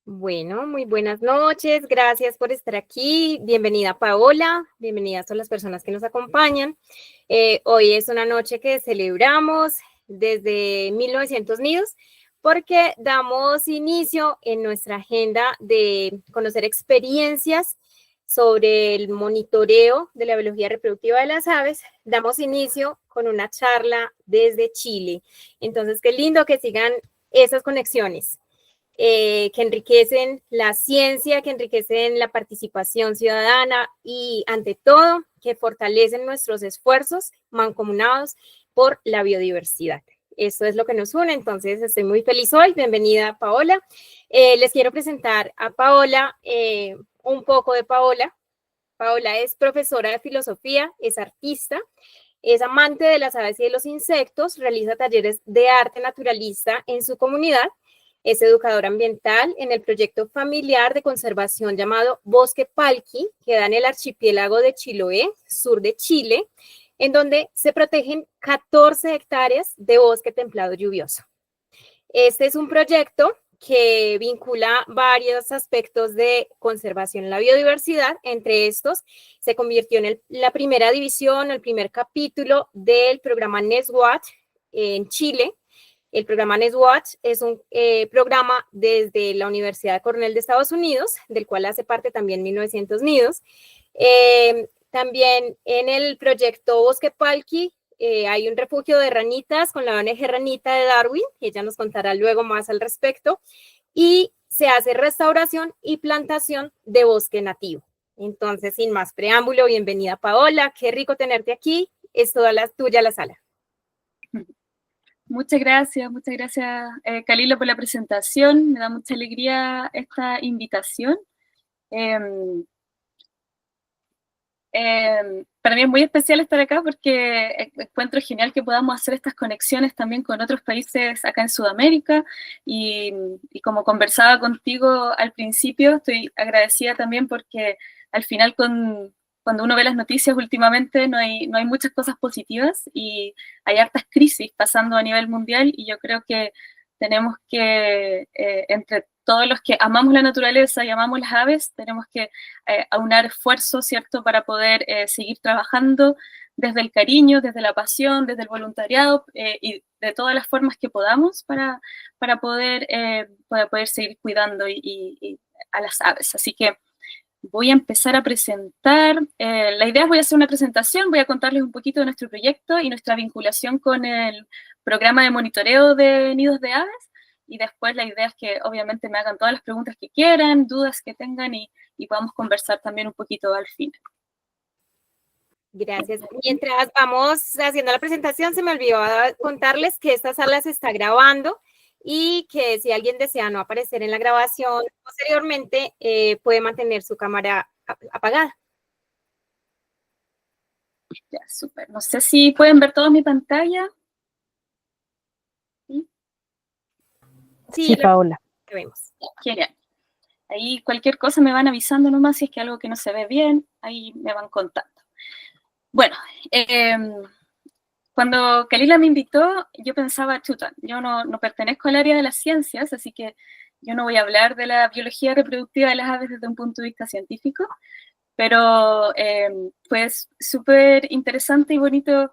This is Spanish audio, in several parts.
Bueno, muy buenas noches, gracias por estar aquí. Bienvenida Paola, bienvenidas a las personas que nos acompañan. Hoy es una noche que celebramos desde 1900 Nidos porque damos inicio en nuestra agenda de conocer experiencias sobre el monitoreo de la biología reproductiva de las aves. Damos inicio con una charla desde Chile. Entonces, qué lindo que sigan esas conexiones. Que enriquecen la ciencia, que enriquecen la participación ciudadana y, ante todo, que fortalecen nuestros esfuerzos mancomunados por la biodiversidad. Esto es lo que nos une, entonces estoy muy feliz hoy. Bienvenida, Paola. Les quiero presentar a Paola, un poco de Paola. Paola es profesora de filosofía, es artista, es amante de las aves y de los insectos, realiza talleres de arte naturalista en su comunidad. Es educadora ambiental en el proyecto familiar de conservación llamado Bosque Palqui, que da en el archipiélago de Chiloé, sur de Chile, en donde se protegen 14 hectáreas de bosque templado lluvioso. Este es un proyecto que vincula varios aspectos de conservación en la biodiversidad. Entre estos, se convirtió en la primera división, el primer capítulo del programa NESWAT en Chile. El programa NESWAT es un programa desde la Universidad Cornell de Estados Unidos, del cual hace parte también 1900 Nidos. También en el proyecto Bosque Palqui hay un refugio de ranitas con la ONG Ranita de Darwin, ella nos contará luego más al respecto, y se hace restauración y plantación de bosque nativo. Entonces, sin más preámbulo, bienvenida Paola, qué rico tenerte aquí, es toda tuya la sala. Muchas gracias, Kalila, por la presentación. Me da mucha alegría esta invitación. Para mí es muy especial estar acá porque encuentro genial que podamos hacer estas conexiones también con otros países acá en Sudamérica y como conversaba contigo al principio, estoy agradecida también porque al final cuando uno ve las noticias últimamente no hay muchas cosas positivas y hay hartas crisis pasando a nivel mundial y yo creo que tenemos que, entre todos los que amamos la naturaleza y amamos las aves, tenemos que aunar esfuerzos, ¿cierto?, para poder seguir trabajando desde el cariño, desde la pasión, desde el voluntariado y de todas las formas que podamos para poder seguir cuidando y a las aves. Así que voy a empezar a presentar. La idea es voy a hacer una presentación, voy a contarles un poquito de nuestro proyecto y nuestra vinculación con el programa de monitoreo de nidos de aves. Y después la idea es que obviamente me hagan todas las preguntas que quieran, dudas que tengan y podamos conversar también un poquito al final. Gracias. Mientras vamos haciendo la presentación, se me olvidó contarles que esta sala se está grabando y que si alguien desea no aparecer en la grabación posteriormente, puede mantener su cámara apagada. Ya, súper. No sé si pueden ver toda mi pantalla. Sí, Paola. Que vemos. Genial. Ahí cualquier cosa me van avisando nomás si es que algo que no se ve bien, ahí me van contando. Bueno, cuando Kalila me invitó, yo pensaba, chuta, yo no pertenezco al área de las ciencias, así que yo no voy a hablar de la biología reproductiva de las aves desde un punto de vista científico, pero pues súper interesante y bonito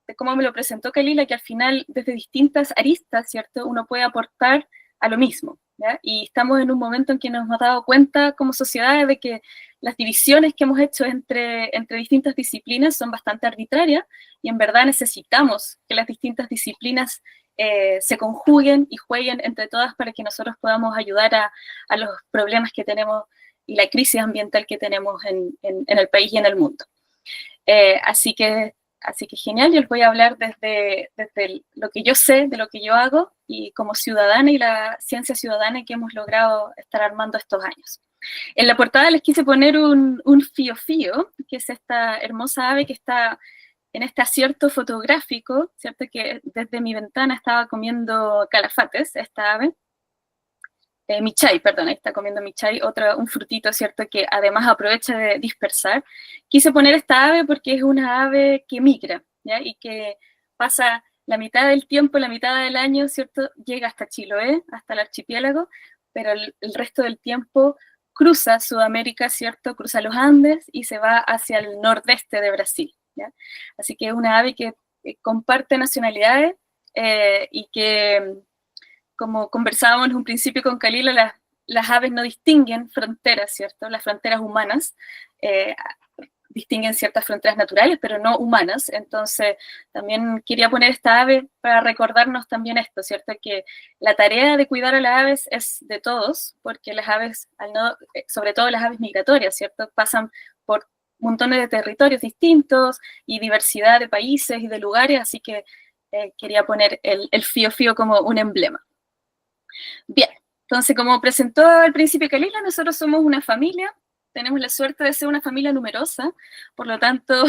de cómo me lo presentó Kalila, que al final desde distintas aristas, ¿cierto?, uno puede aportar a lo mismo, ¿ya? Y estamos en un momento en que nos hemos dado cuenta como sociedad de que las divisiones que hemos hecho entre distintas disciplinas son bastante arbitrarias y en verdad necesitamos que las distintas disciplinas se conjuguen y jueguen entre todas para que nosotros podamos ayudar a los problemas que tenemos y la crisis ambiental que tenemos en el país y en el mundo. Así que genial, yo les voy a hablar desde lo que yo sé, de lo que yo hago y como ciudadana y la ciencia ciudadana que hemos logrado estar armando estos años. En la portada les quise poner un fío, que es esta hermosa ave que está en este acierto fotográfico, ¿cierto? Que desde mi ventana estaba comiendo calafates, esta ave. Michay, perdón, ahí está comiendo michay, un frutito, ¿cierto?, que además aprovecha de dispersar. Quise poner esta ave porque es una ave que migra, ¿ya? Y que pasa la mitad del tiempo, la mitad del año, ¿cierto?, llega hasta Chiloé, hasta el archipiélago, pero el resto del tiempo cruza Sudamérica, ¿cierto? Cruza los Andes y se va hacia el nordeste de Brasil, ¿ya? Así que es una ave que comparte nacionalidades y que, como conversábamos en un principio con Kalila, las aves no distinguen fronteras, ¿cierto? Las fronteras humanas distinguen ciertas fronteras naturales, pero no humanas. Entonces, también quería poner esta ave para recordarnos también esto, ¿cierto? Que la tarea de cuidar a las aves es de todos, porque las aves, sobre todo las aves migratorias, ¿cierto? Pasan por montones de territorios distintos y diversidad de países y de lugares, así que quería poner el fío fío como un emblema. Bien, entonces como presentó al principio Kalila, nosotros somos una familia, tenemos la suerte de ser una familia numerosa, por lo tanto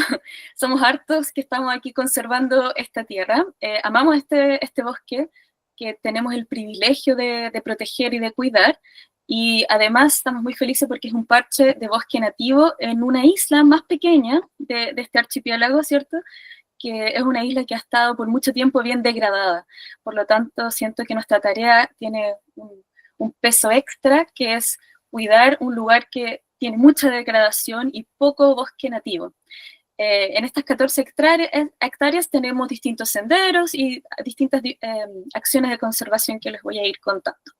somos hartos que estamos aquí conservando esta tierra, amamos este bosque que tenemos el privilegio de proteger y de cuidar, y además estamos muy felices porque es un parche de bosque nativo en una isla más pequeña de este archipiélago, ¿cierto?, que es una isla que ha estado por mucho tiempo bien degradada. Por lo tanto, siento que nuestra tarea tiene un peso extra, que es cuidar un lugar que tiene mucha degradación y poco bosque nativo. En estas 14 hectáreas tenemos distintos senderos y distintas acciones de conservación que les voy a ir contando.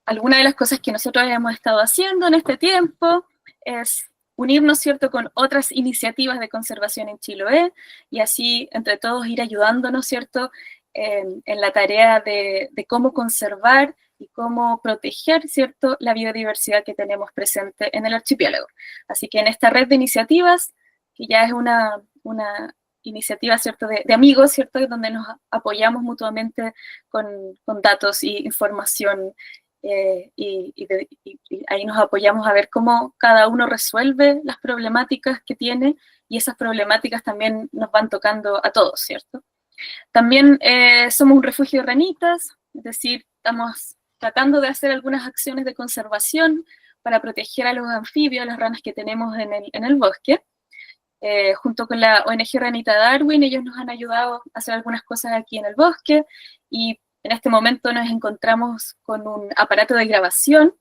Algunas de las cosas que nosotros hemos estado haciendo en este tiempo es unirnos, ¿cierto?, con otras iniciativas de conservación en Chiloé y así entre todos ir ayudándonos, ¿cierto?, en la tarea de cómo conservar y cómo proteger, ¿cierto?, la biodiversidad que tenemos presente en el archipiélago. Así que en esta red de iniciativas, que ya es una iniciativa, ¿cierto?, de amigos, ¿cierto?, donde nos apoyamos mutuamente con datos y información, y ahí nos apoyamos a ver cómo cada uno resuelve las problemáticas que tiene, y esas problemáticas también nos van tocando a todos, ¿cierto? También somos un refugio de ranitas, es decir, estamos tratando de hacer algunas acciones de conservación para proteger a los anfibios, las ranas que tenemos en el bosque. Junto con la ONG Ranita Darwin, ellos nos han ayudado a hacer algunas cosas aquí en el bosque, y en este momento nos encontramos con un aparato de grabación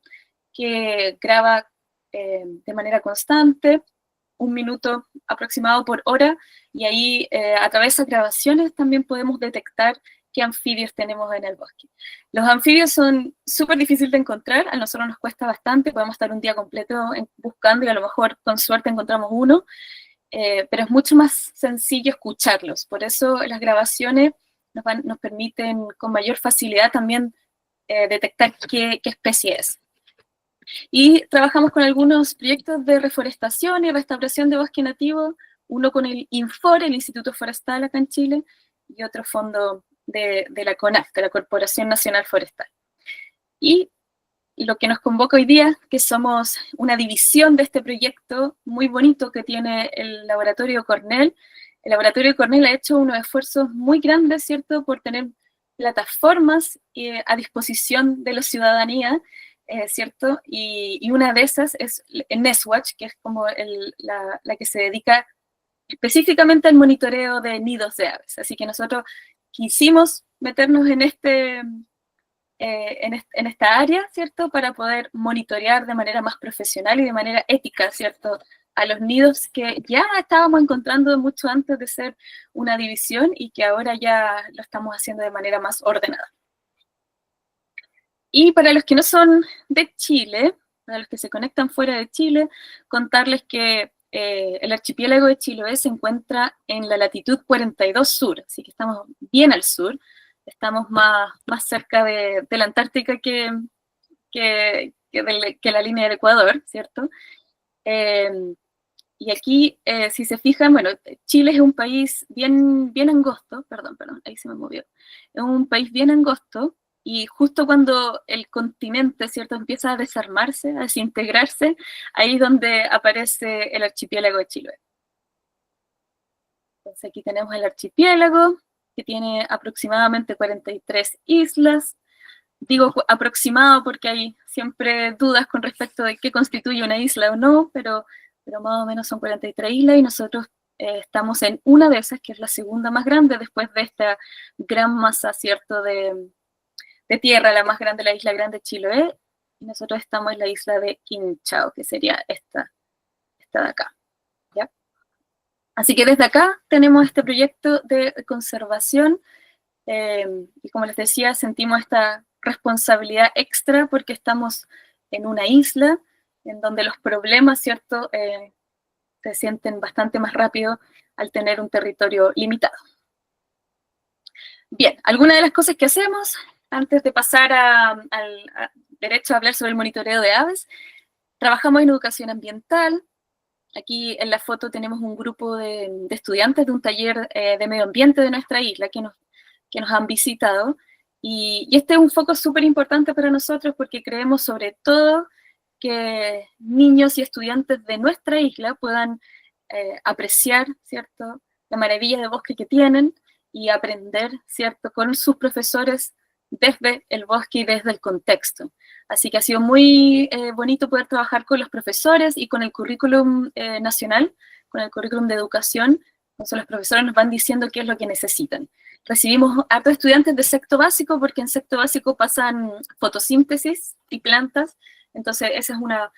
que graba de manera constante, 1 minuto aproximado por hora, y ahí a través de esas grabaciones también podemos detectar qué anfibios tenemos en el bosque. Los anfibios son súper difíciles de encontrar, a nosotros nos cuesta bastante, podemos estar un día completo buscando y a lo mejor con suerte encontramos uno, pero es mucho más sencillo escucharlos, por eso las grabaciones nos permiten con mayor facilidad también detectar qué especie es. Y trabajamos con algunos proyectos de reforestación y restauración de bosque nativo, uno con el INFOR, el Instituto Forestal acá en Chile, y otro fondo de la CONAF, de la Corporación Nacional Forestal. Y lo que nos convoca hoy día, que somos una división de este proyecto muy bonito que tiene el Laboratorio Cornell. El Laboratorio Cornell ha hecho unos esfuerzos muy grandes, ¿cierto?, por tener plataformas a disposición de la ciudadanía, ¿cierto? Y una de esas es Nestwatch, que es como la que se dedica específicamente al monitoreo de nidos de aves. Así que nosotros quisimos meternos en esta área, ¿cierto?, para poder monitorear de manera más profesional y de manera ética, ¿cierto?, a los nidos que ya estábamos encontrando mucho antes de ser una división y que ahora ya lo estamos haciendo de manera más ordenada. Y para los que no son de Chile, para los que se conectan fuera de Chile, contarles que el archipiélago de Chiloé se encuentra en la latitud 42 sur, así que estamos bien al sur, estamos más cerca de la Antártica que la línea del Ecuador, ¿cierto? Y aquí, si se fijan, bueno, Chile es un país bien angosto, perdón, ahí se me movió, es un país bien angosto, y justo cuando el continente, ¿cierto?, empieza a desarmarse, a desintegrarse, ahí es donde aparece el archipiélago de Chiloé. Entonces aquí tenemos el archipiélago, que tiene aproximadamente 43 islas. Digo aproximado porque hay siempre dudas con respecto de qué constituye una isla o no, pero más o menos son 43 islas, y nosotros estamos en una de esas, que es la segunda más grande después de esta gran masa, ¿cierto?, de de tierra, la más grande, la isla Grande Chiloé, y nosotros estamos en la isla de Quinchao, que sería esta de acá, ¿ya? Así que desde acá tenemos este proyecto de conservación, y como les decía, sentimos esta responsabilidad extra porque estamos en una isla en donde los problemas, ¿cierto?, se sienten bastante más rápido al tener un territorio limitado. Bien, algunas de las cosas que hacemos antes de pasar al derecho a hablar sobre el monitoreo de aves, trabajamos en educación ambiental. Aquí en la foto tenemos un grupo de estudiantes de un taller de medio ambiente de nuestra isla que nos han visitado. Y este es un foco súper importante para nosotros porque creemos sobre todo que niños y estudiantes de nuestra isla puedan apreciar, ¿cierto?, la maravilla de bosque que tienen y aprender, ¿cierto?, con sus profesores desde el bosque y desde el contexto. Así que ha sido muy bonito poder trabajar con los profesores y con el currículum nacional, con el currículum de educación. Entonces los profesores nos van diciendo qué es lo que necesitan. Recibimos hartos estudiantes de sexto básico porque en sexto básico pasan fotosíntesis y plantas. Entonces esa es una...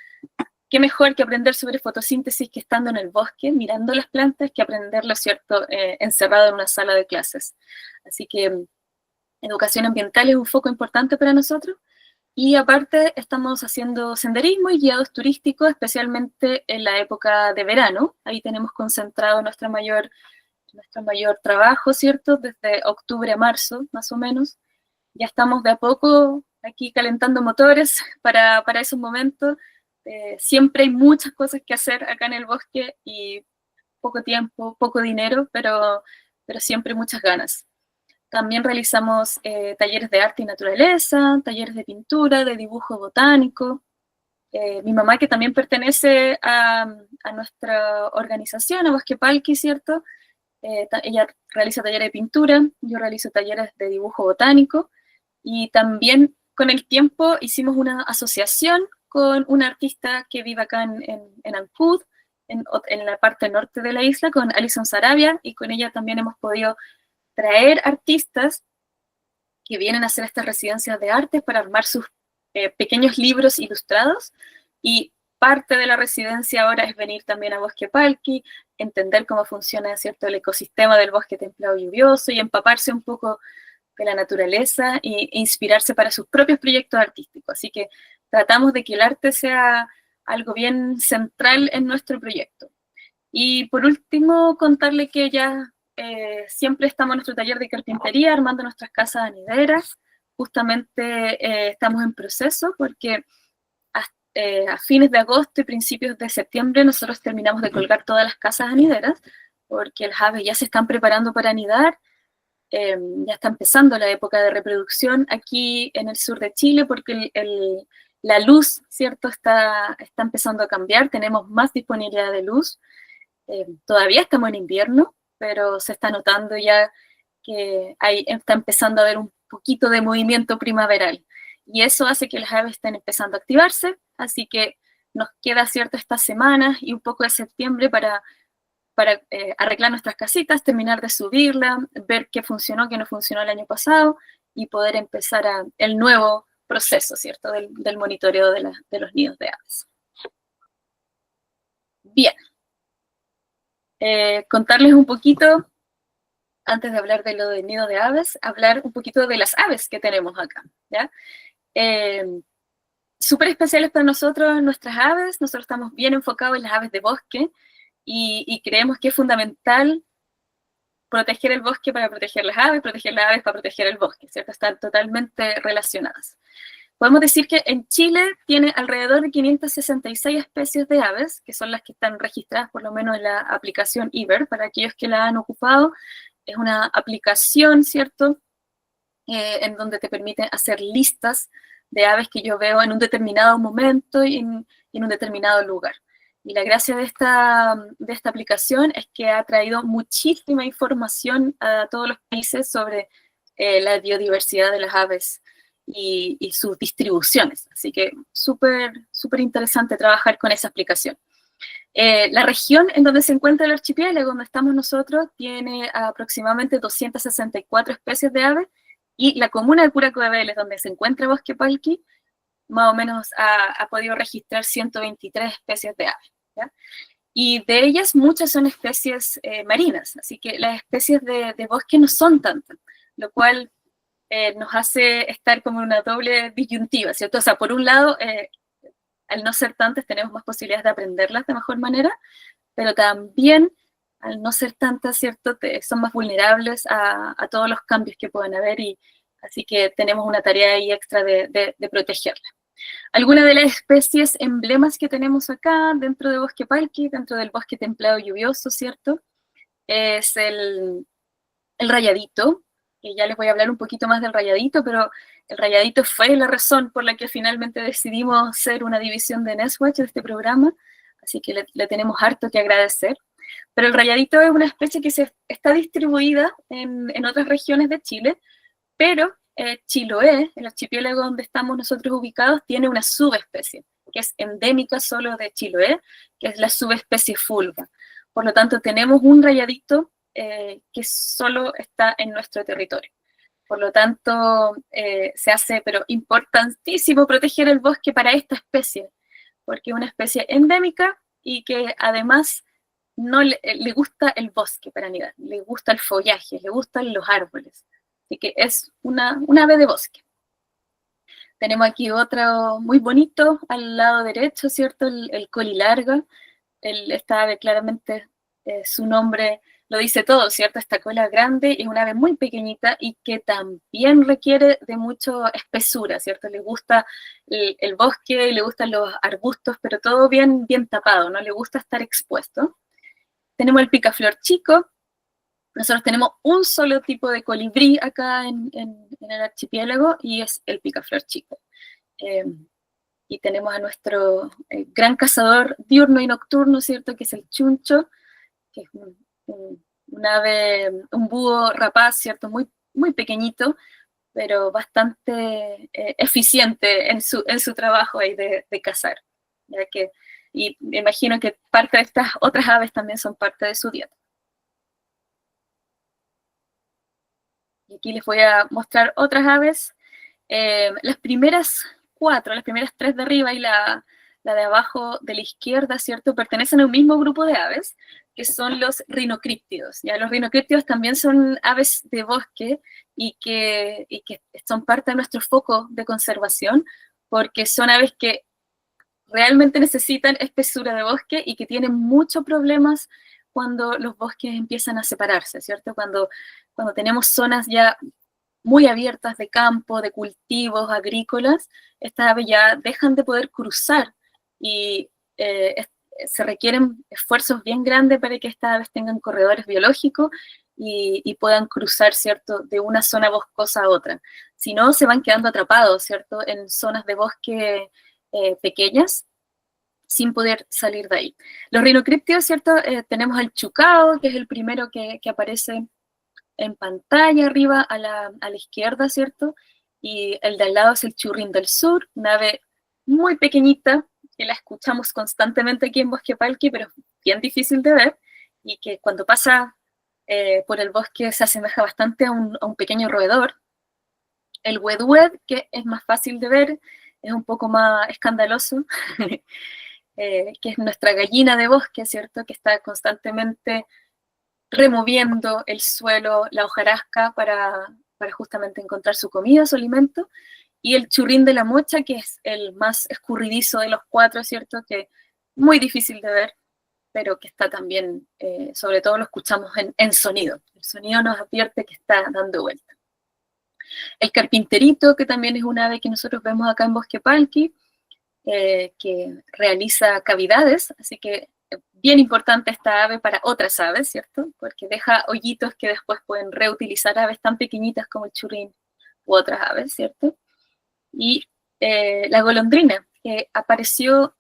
Qué mejor que aprender sobre fotosíntesis que estando en el bosque, mirando las plantas, que aprenderlo, ¿cierto?, encerrado en una sala de clases. Así que educación ambiental es un foco importante para nosotros. Y aparte estamos haciendo senderismo y guiados turísticos, especialmente en la época de verano. Ahí tenemos concentrado nuestro mayor trabajo, ¿cierto?, desde octubre a marzo, más o menos. Ya estamos de a poco aquí calentando motores para esos momentos. Siempre hay muchas cosas que hacer acá en el bosque y poco tiempo, poco dinero, pero siempre muchas ganas. También realizamos talleres de arte y naturaleza, talleres de pintura, de dibujo botánico. Mi mamá, que también pertenece a nuestra organización, a Bosque Palqui, ¿cierto? Ella realiza talleres de pintura, yo realizo talleres de dibujo botánico, y también con el tiempo hicimos una asociación con una artista que vive acá en Ancud, en la parte norte de la isla, con Alison Sarabia, y con ella también hemos podido traer artistas que vienen a hacer estas residencias de arte para armar sus pequeños libros ilustrados, y parte de la residencia ahora es venir también a Bosque Palqui, entender cómo funciona, ¿cierto?, el ecosistema del bosque templado lluvioso y empaparse un poco de la naturaleza e inspirarse para sus propios proyectos artísticos. Así que tratamos de que el arte sea algo bien central en nuestro proyecto. Y por último, contarle que ya siempre estamos en nuestro taller de carpintería, armando nuestras casas anideras. Justamente estamos en proceso porque a fines de agosto y principios de septiembre nosotros terminamos de colgar todas las casas anideras, porque las aves ya se están preparando para anidar. Ya está empezando la época de reproducción aquí en el sur de Chile, porque la luz, ¿cierto?, está empezando a cambiar, tenemos más disponibilidad de luz. Todavía estamos en invierno, pero se está notando ya que está empezando a haber un poquito de movimiento primaveral, y eso hace que las aves estén empezando a activarse. Así que nos queda, ¿cierto?, estas semanas y un poco de septiembre para arreglar nuestras casitas, terminar de subirla, ver qué funcionó, qué no funcionó el año pasado, y poder empezar el nuevo proceso, ¿cierto?, del monitoreo de los nidos de aves. Bien. Contarles un poquito, antes de hablar de lo del nido de aves, hablar un poquito de las aves que tenemos acá, ¿ya? Súper especiales para nosotros nuestras aves. Nosotros estamos bien enfocados en las aves de bosque, y creemos que es fundamental proteger el bosque para proteger las aves para proteger el bosque, ¿cierto? Están totalmente relacionadas. Podemos decir que en Chile tiene alrededor de 566 especies de aves, que son las que están registradas por lo menos en la aplicación IBER, para aquellos que la han ocupado. Es una aplicación, ¿cierto?, en donde te permite hacer listas de aves que yo veo en un determinado momento y en un determinado lugar. Y la gracia de esta aplicación es que ha traído muchísima información a todos los países sobre la biodiversidad de las aves y sus distribuciones. Así que súper interesante trabajar con esa aplicación. La región en donde se encuentra el archipiélago, donde estamos nosotros, tiene aproximadamente 264 especies de aves, Y la comuna de Curaco de Vélez, donde se encuentra Bosque Palqui, más o menos ha podido registrar 123 especies de aves, ¿ya? Y de ellas muchas son especies marinas, así que las especies de bosque no son tantas, lo cual nos hace estar como en una doble disyuntiva, ¿cierto? O sea, por un lado, al no ser tantas tenemos más posibilidades de aprenderlas de mejor manera, pero también al no ser tantas, ¿cierto? Son más vulnerables a todos los cambios que pueden haber, y así que tenemos una tarea ahí extra de protegerlas. Algunas de las especies emblemas que tenemos acá dentro de Bosque Palqui, dentro del bosque templado lluvioso, ¿cierto? Es el rayadito, que ya les voy a hablar un poquito más del rayadito, pero el rayadito fue la razón por la que finalmente decidimos ser una división de Nestwatch de este programa, así que le tenemos harto que agradecer. Pero el rayadito es una especie que está distribuida en otras regiones de Chile, pero Chiloé, el archipiélago donde estamos nosotros ubicados, tiene una subespecie, que es endémica solo de Chiloé, que es la subespecie fulva. Por lo tanto, tenemos un rayadito que solo está en nuestro territorio. Por lo tanto, se hace, pero importantísimo, proteger el bosque para esta especie, porque es una especie endémica y que además no le gusta el bosque para anidar, le gusta el follaje, le gustan los árboles. Así que es una ave de bosque. Tenemos aquí otro muy bonito al lado derecho, ¿cierto? El colilarga. Esta ave claramente, su nombre lo dice todo, ¿cierto? Esta cola grande es una ave muy pequeñita y que también requiere de mucha espesura, ¿cierto? Le gusta el bosque, le gustan los arbustos, pero todo bien, bien tapado, no le gusta estar expuesto. Tenemos el picaflor chico. Nosotros tenemos un solo tipo de colibrí acá en el archipiélago y es el picaflor chico. Y tenemos a nuestro gran cazador diurno y nocturno, ¿cierto? Que es el chuncho, que es un ave, un búho rapaz, ¿cierto? Muy, muy pequeñito, pero bastante eficiente en su trabajo ahí de cazar. Ya que, y me imagino que parte de estas otras aves también son parte de su dieta. Y aquí les voy a mostrar otras aves. Las primeras 4, las primeras 3 de arriba y la de abajo de la izquierda, ¿cierto? Pertenecen a un mismo grupo de aves, que son los rinocríptidos. ¿Ya? Los rinocríptidos también son aves de bosque y que son parte de nuestro foco de conservación, porque son aves que realmente necesitan espesura de bosque y que tienen muchos problemas cuando los bosques empiezan a separarse, ¿cierto? Cuando tenemos zonas ya muy abiertas de campo, de cultivos agrícolas, estas aves ya dejan de poder cruzar y se requieren esfuerzos bien grandes para que estas aves tengan corredores biológicos y puedan cruzar, ¿cierto?, de una zona boscosa a otra. Si no, se van quedando atrapados, ¿cierto?, en zonas de bosque pequeñas, sin poder salir de ahí. Los rinocríptidos, ¿cierto? Tenemos al chucao, que es el primero que aparece en pantalla arriba a la izquierda, ¿cierto? Y el de al lado es el churrín del sur, una ave muy pequeñita, que la escuchamos constantemente aquí en Bosque Palqui, pero bien difícil de ver, y que cuando pasa por el bosque se asemeja bastante a un pequeño roedor. El huedued, que es más fácil de ver, es un poco más escandaloso, que es nuestra gallina de bosque, ¿cierto? Que está constantemente removiendo el suelo, la hojarasca, para justamente encontrar su comida, su alimento. Y el churrín de la mocha, que es el más escurridizo de los 4, ¿cierto? Que muy difícil de ver, pero que está también, sobre todo lo escuchamos en sonido. El sonido nos advierte que está dando vuelta. El carpinterito, que también es un ave que nosotros vemos acá en Bosque Palqui, que realiza cavidades, así que bien importante esta ave para otras aves, ¿cierto? Porque deja hoyitos que después pueden reutilizar aves tan pequeñitas como el churrín u otras aves, ¿cierto? Y la golondrina, que apareció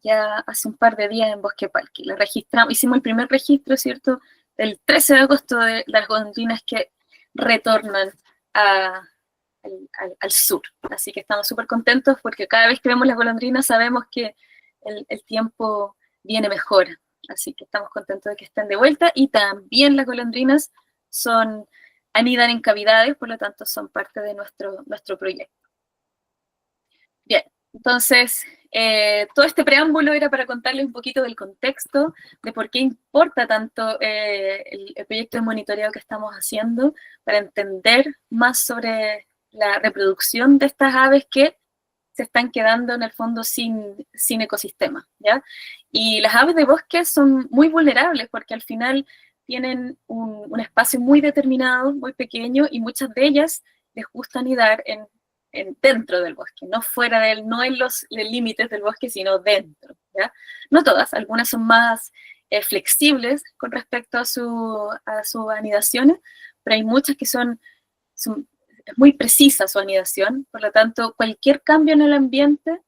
ya hace un par de días en Bosque Palqui. La registramos, hicimos el primer registro, ¿cierto? El 13 de agosto de las golondrinas que retornan al sur. Así que estamos súper contentos porque cada vez que vemos las golondrinas sabemos que el tiempo viene mejor. Así que estamos contentos de que estén de vuelta. Y también las golondrinas son anidan en cavidades, por lo tanto son parte de nuestro proyecto. Bien, entonces, todo este preámbulo era para contarles un poquito del contexto, de por qué importa tanto el proyecto de monitoreo que estamos haciendo, para entender más sobre la reproducción de estas aves que se están quedando en el fondo sin ecosistema, ¿ya? Y las aves de bosque son muy vulnerables porque al final tienen un espacio muy determinado, muy pequeño, y muchas de ellas les gusta anidar dentro del bosque, no fuera de él, no en los límites del bosque, sino dentro, ¿ya? No todas, algunas son más flexibles con respecto a su anidaciones, pero hay muchas que son muy precisa su anidación, por lo tanto, cualquier cambio en el ambiente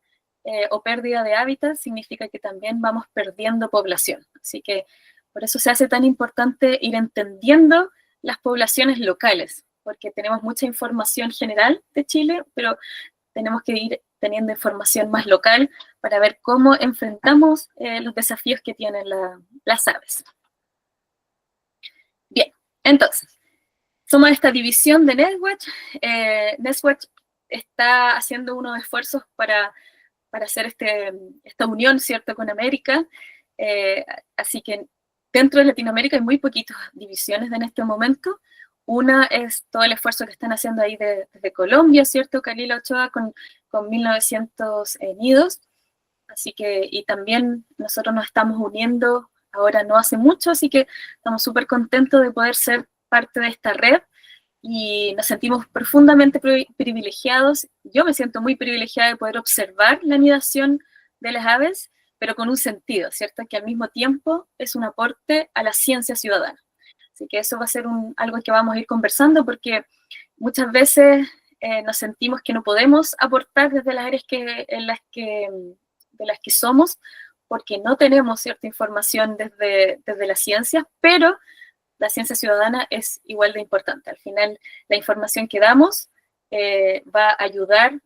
o pérdida de hábitat significa que también vamos perdiendo población. Así que por eso se hace tan importante ir entendiendo las poblaciones locales, porque tenemos mucha información general de Chile, pero tenemos que ir teniendo información más local para ver cómo enfrentamos los desafíos que tienen las aves. Bien, entonces, somos esta división de Nestwatch. Nestwatch está haciendo unos esfuerzos para hacer esta unión, ¿cierto?, con América. Así que dentro de Latinoamérica hay muy poquitas divisiones en este momento. Una es todo el esfuerzo que están haciendo ahí desde Colombia, ¿cierto?, Kalila Ochoa con 1900 nidos. Así que, y también nosotros nos estamos uniendo ahora no hace mucho, así que estamos súper contentos de poder ser parte de esta red y nos sentimos profundamente privilegiados. Yo me siento muy privilegiada de poder observar la anidación de las aves, pero con un sentido, ¿cierto? Que al mismo tiempo es un aporte a la ciencia ciudadana. Así que eso va a ser algo que vamos a ir conversando porque muchas veces nos sentimos que no podemos aportar desde las áreas de las que somos, porque no tenemos cierta información desde la ciencia, pero la ciencia ciudadana es igual de importante. Al final, la información que damos va a ayudar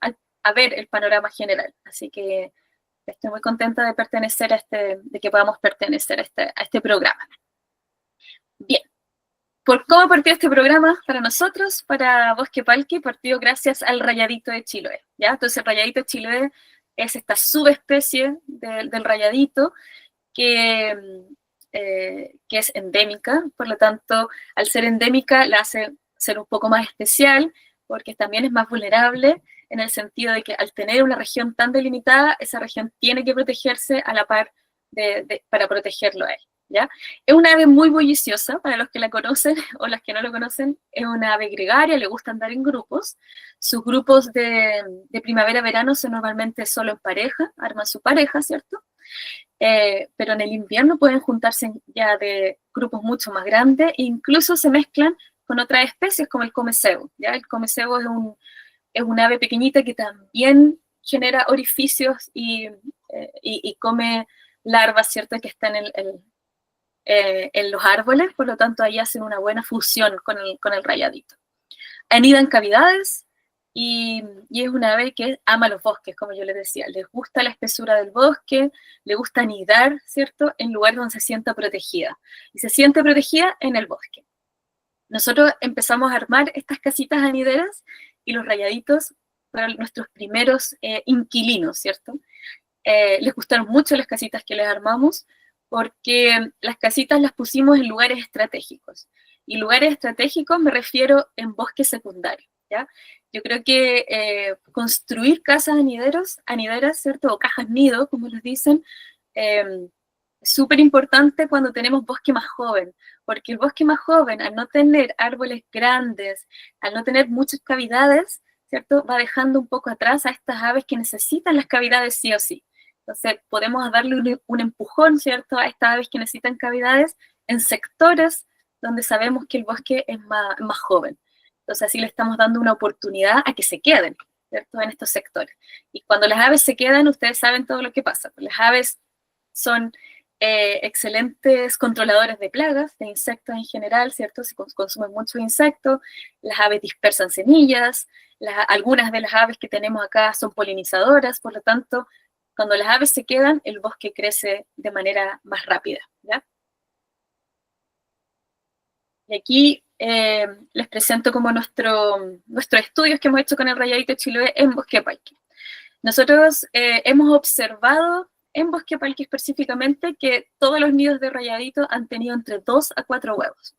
a ver el panorama general. Así que estoy muy contenta de pertenecer de que podamos pertenecer a este programa. Bien. ¿Por cómo partió este programa para nosotros? Para Bosque Palqui partió gracias al rayadito de Chiloé, ¿ya? Entonces el rayadito de Chiloé es esta subespecie del rayadito que es endémica, por lo tanto, al ser endémica la hace ser un poco más especial, porque también es más vulnerable en el sentido de que al tener una región tan delimitada, esa región tiene que protegerse a la par para protegerlo a él, ¿ya? Es una ave muy bulliciosa, para los que la conocen o las que no lo conocen, es una ave gregaria, le gusta andar en grupos. Sus grupos de primavera-verano son normalmente solo en pareja, arman su pareja, ¿cierto? Pero en el invierno pueden juntarse ya de grupos mucho más grandes e incluso se mezclan con otras especies como el comecebo, ¿ya? El comecebo es un ave pequeñita que también genera orificios y come larvas, ¿cierto?, que están en los árboles, por lo tanto ahí hacen una buena fusión con el rayadito. Anidan cavidades y es una ave que ama los bosques, como yo les decía, les gusta la espesura del bosque, le gusta anidar, ¿cierto?, en lugares donde se sienta protegida, y se siente protegida en el bosque. Nosotros empezamos a armar estas casitas anideras y los rayaditos fueron nuestros primeros inquilinos, ¿cierto? Les gustaron mucho las casitas que les armamos porque las casitas las pusimos en lugares estratégicos. Y lugares estratégicos me refiero en bosques secundarios, ¿ya? Yo creo que construir casas anideras, ¿cierto? O cajas nido, como les dicen, es súper importante cuando tenemos bosque más joven, porque el bosque más joven, al no tener árboles grandes, al no tener muchas cavidades, ¿cierto?, va dejando un poco atrás a estas aves que necesitan las cavidades sí o sí. Entonces, podemos darle un empujón, ¿cierto?, a estas aves que necesitan cavidades en sectores donde sabemos que el bosque es más joven. Entonces, así le estamos dando una oportunidad a que se queden, ¿cierto?, en estos sectores. Y cuando las aves se quedan, ustedes saben todo lo que pasa. Las aves son excelentes controladores de plagas, de insectos en general, ¿cierto? Se consumen muchos insectos, las aves dispersan semillas, algunas de las aves que tenemos acá son polinizadoras, por lo tanto, cuando las aves se quedan, el bosque crece de manera más rápida, ¿ya? Y aquí les presento como nuestros estudios que hemos hecho con el rayadito Chiloé en Bosque Palqui. Nosotros hemos observado en Bosque Palqui específicamente que todos los nidos de rayadito han tenido entre 2 a 4 huevos.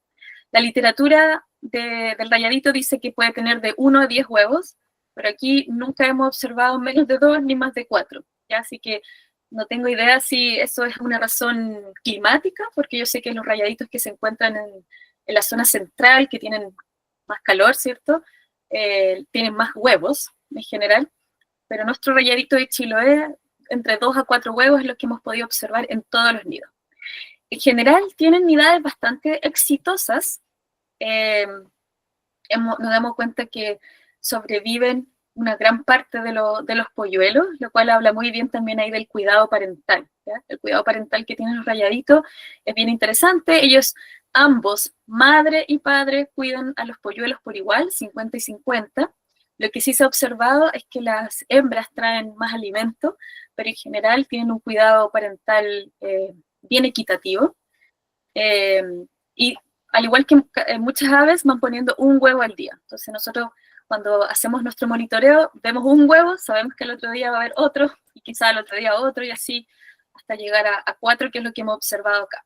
La literatura del rayadito dice que puede tener de 1 a 10 huevos, pero aquí nunca hemos observado menos de 2 ni más de 4. ¿Ya? Así que no tengo idea si eso es una razón climática, porque yo sé que los rayaditos que se encuentran en la zona central, que tienen más calor, ¿cierto? Tienen más huevos en general, pero nuestro rayadito de Chiloé, entre 2 a 4 huevos es lo que hemos podido observar en todos los nidos. En general, tienen nidades bastante exitosas. Nos damos cuenta que sobreviven una gran parte de los polluelos, lo cual habla muy bien también ahí del cuidado parental. ¿Ya? El cuidado parental que tienen los rayaditos es bien interesante. Ellos, ambos, madre y padre, cuidan a los polluelos por igual, 50 y 50. Lo que sí se ha observado es que las hembras traen más alimento, pero en general tienen un cuidado parental bien equitativo. Y al igual que muchas aves, van poniendo un huevo al día. Entonces nosotros, cuando hacemos nuestro monitoreo, vemos un huevo, sabemos que el otro día va a haber otro, y quizá el otro día otro, y así hasta llegar a 4, que es lo que hemos observado acá.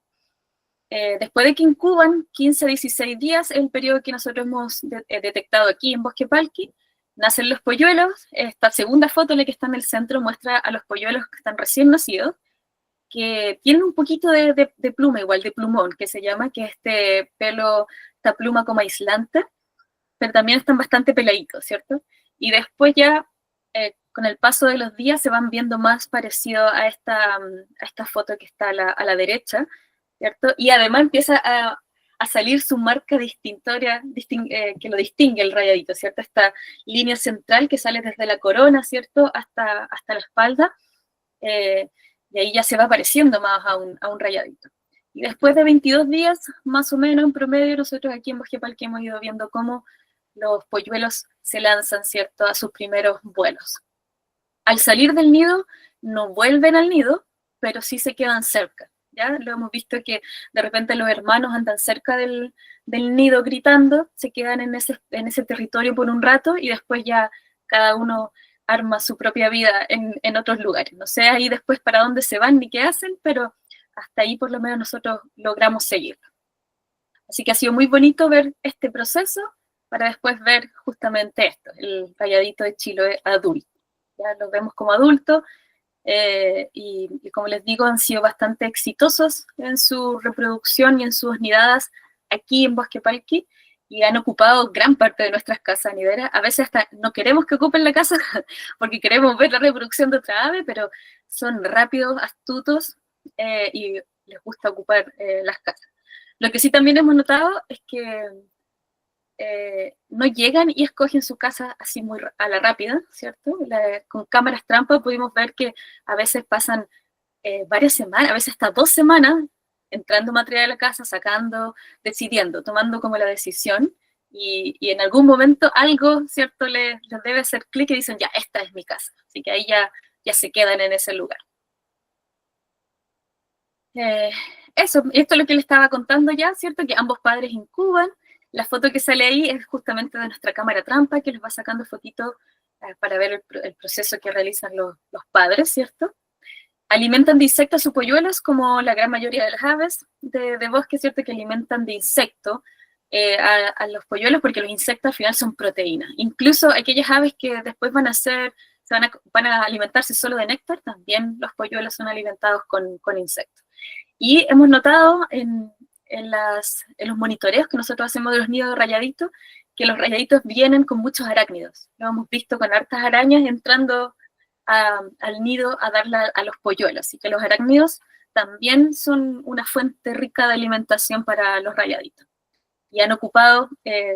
Después de que incuban, 15 a 16 días, es el periodo que nosotros hemos detectado aquí en Bosque Palqui, nacen los polluelos. Esta segunda foto, la que está en el centro, muestra a los polluelos que están recién nacidos, que tienen un poquito de pluma, igual de plumón, que se llama, que es este pelo, esta pluma como aislante, pero también están bastante peladitos, ¿cierto? Y después ya, con el paso de los días, se van viendo más parecido a esta foto que está a la derecha, ¿cierto? Y además empieza a salir su marca distintoria que lo distingue el rayadito, ¿cierto? Esta línea central que sale desde la corona, ¿cierto? Hasta la espalda, y ahí ya se va pareciendo más a un rayadito. Y después de 22 días, más o menos en promedio, nosotros aquí en Bosque Palqui hemos ido viendo cómo los polluelos se lanzan, ¿cierto?, a sus primeros vuelos. Al salir del nido, no vuelven al nido, pero sí se quedan cerca. ¿Ya? Lo hemos visto que de repente los hermanos andan cerca del nido gritando, se quedan en ese territorio por un rato y después ya cada uno arma su propia vida en otros lugares. No sé ahí después para dónde se van ni qué hacen, pero hasta ahí por lo menos nosotros logramos seguirlo. Así que ha sido muy bonito ver este proceso para después ver justamente esto, el rayadito de Chiloé adulto. Ya lo vemos como adulto, y como les digo, han sido bastante exitosos en su reproducción y en sus nidadas aquí en Bosque Palqui, y han ocupado gran parte de nuestras casas nideras. A veces hasta no queremos que ocupen la casa porque queremos ver la reproducción de otra ave, pero son rápidos, astutos, y les gusta ocupar las casas. Lo que sí también hemos notado es que no llegan y escogen su casa así muy a la rápida, ¿cierto? Con cámaras trampa pudimos ver que a veces pasan varias semanas, a veces hasta 2 semanas, entrando material a la casa, sacando, decidiendo, tomando como la decisión, y en algún momento algo, ¿cierto?, les debe hacer clic y dicen, ya, esta es mi casa. Así que ahí ya se quedan en ese lugar. Eso, esto es lo que le estaba contando ya, ¿cierto? Que ambos padres incuban. La foto que sale ahí es justamente de nuestra cámara trampa, que les va sacando fotitos para ver el proceso que realizan los padres, ¿cierto? Alimentan de insectos a sus polluelos, como la gran mayoría de las aves de bosque, ¿cierto? Que alimentan de insecto a los polluelos, porque los insectos al final son proteínas. Incluso aquellas aves que después van a alimentarse solo de néctar, también los polluelos son alimentados con insectos. Y hemos notado en los monitoreos que nosotros hacemos de los nidos de rayaditos, que los rayaditos vienen con muchos arácnidos. Lo hemos visto con hartas arañas entrando al nido a darle a los polluelos. Así que los arácnidos también son una fuente rica de alimentación para los rayaditos. Y han ocupado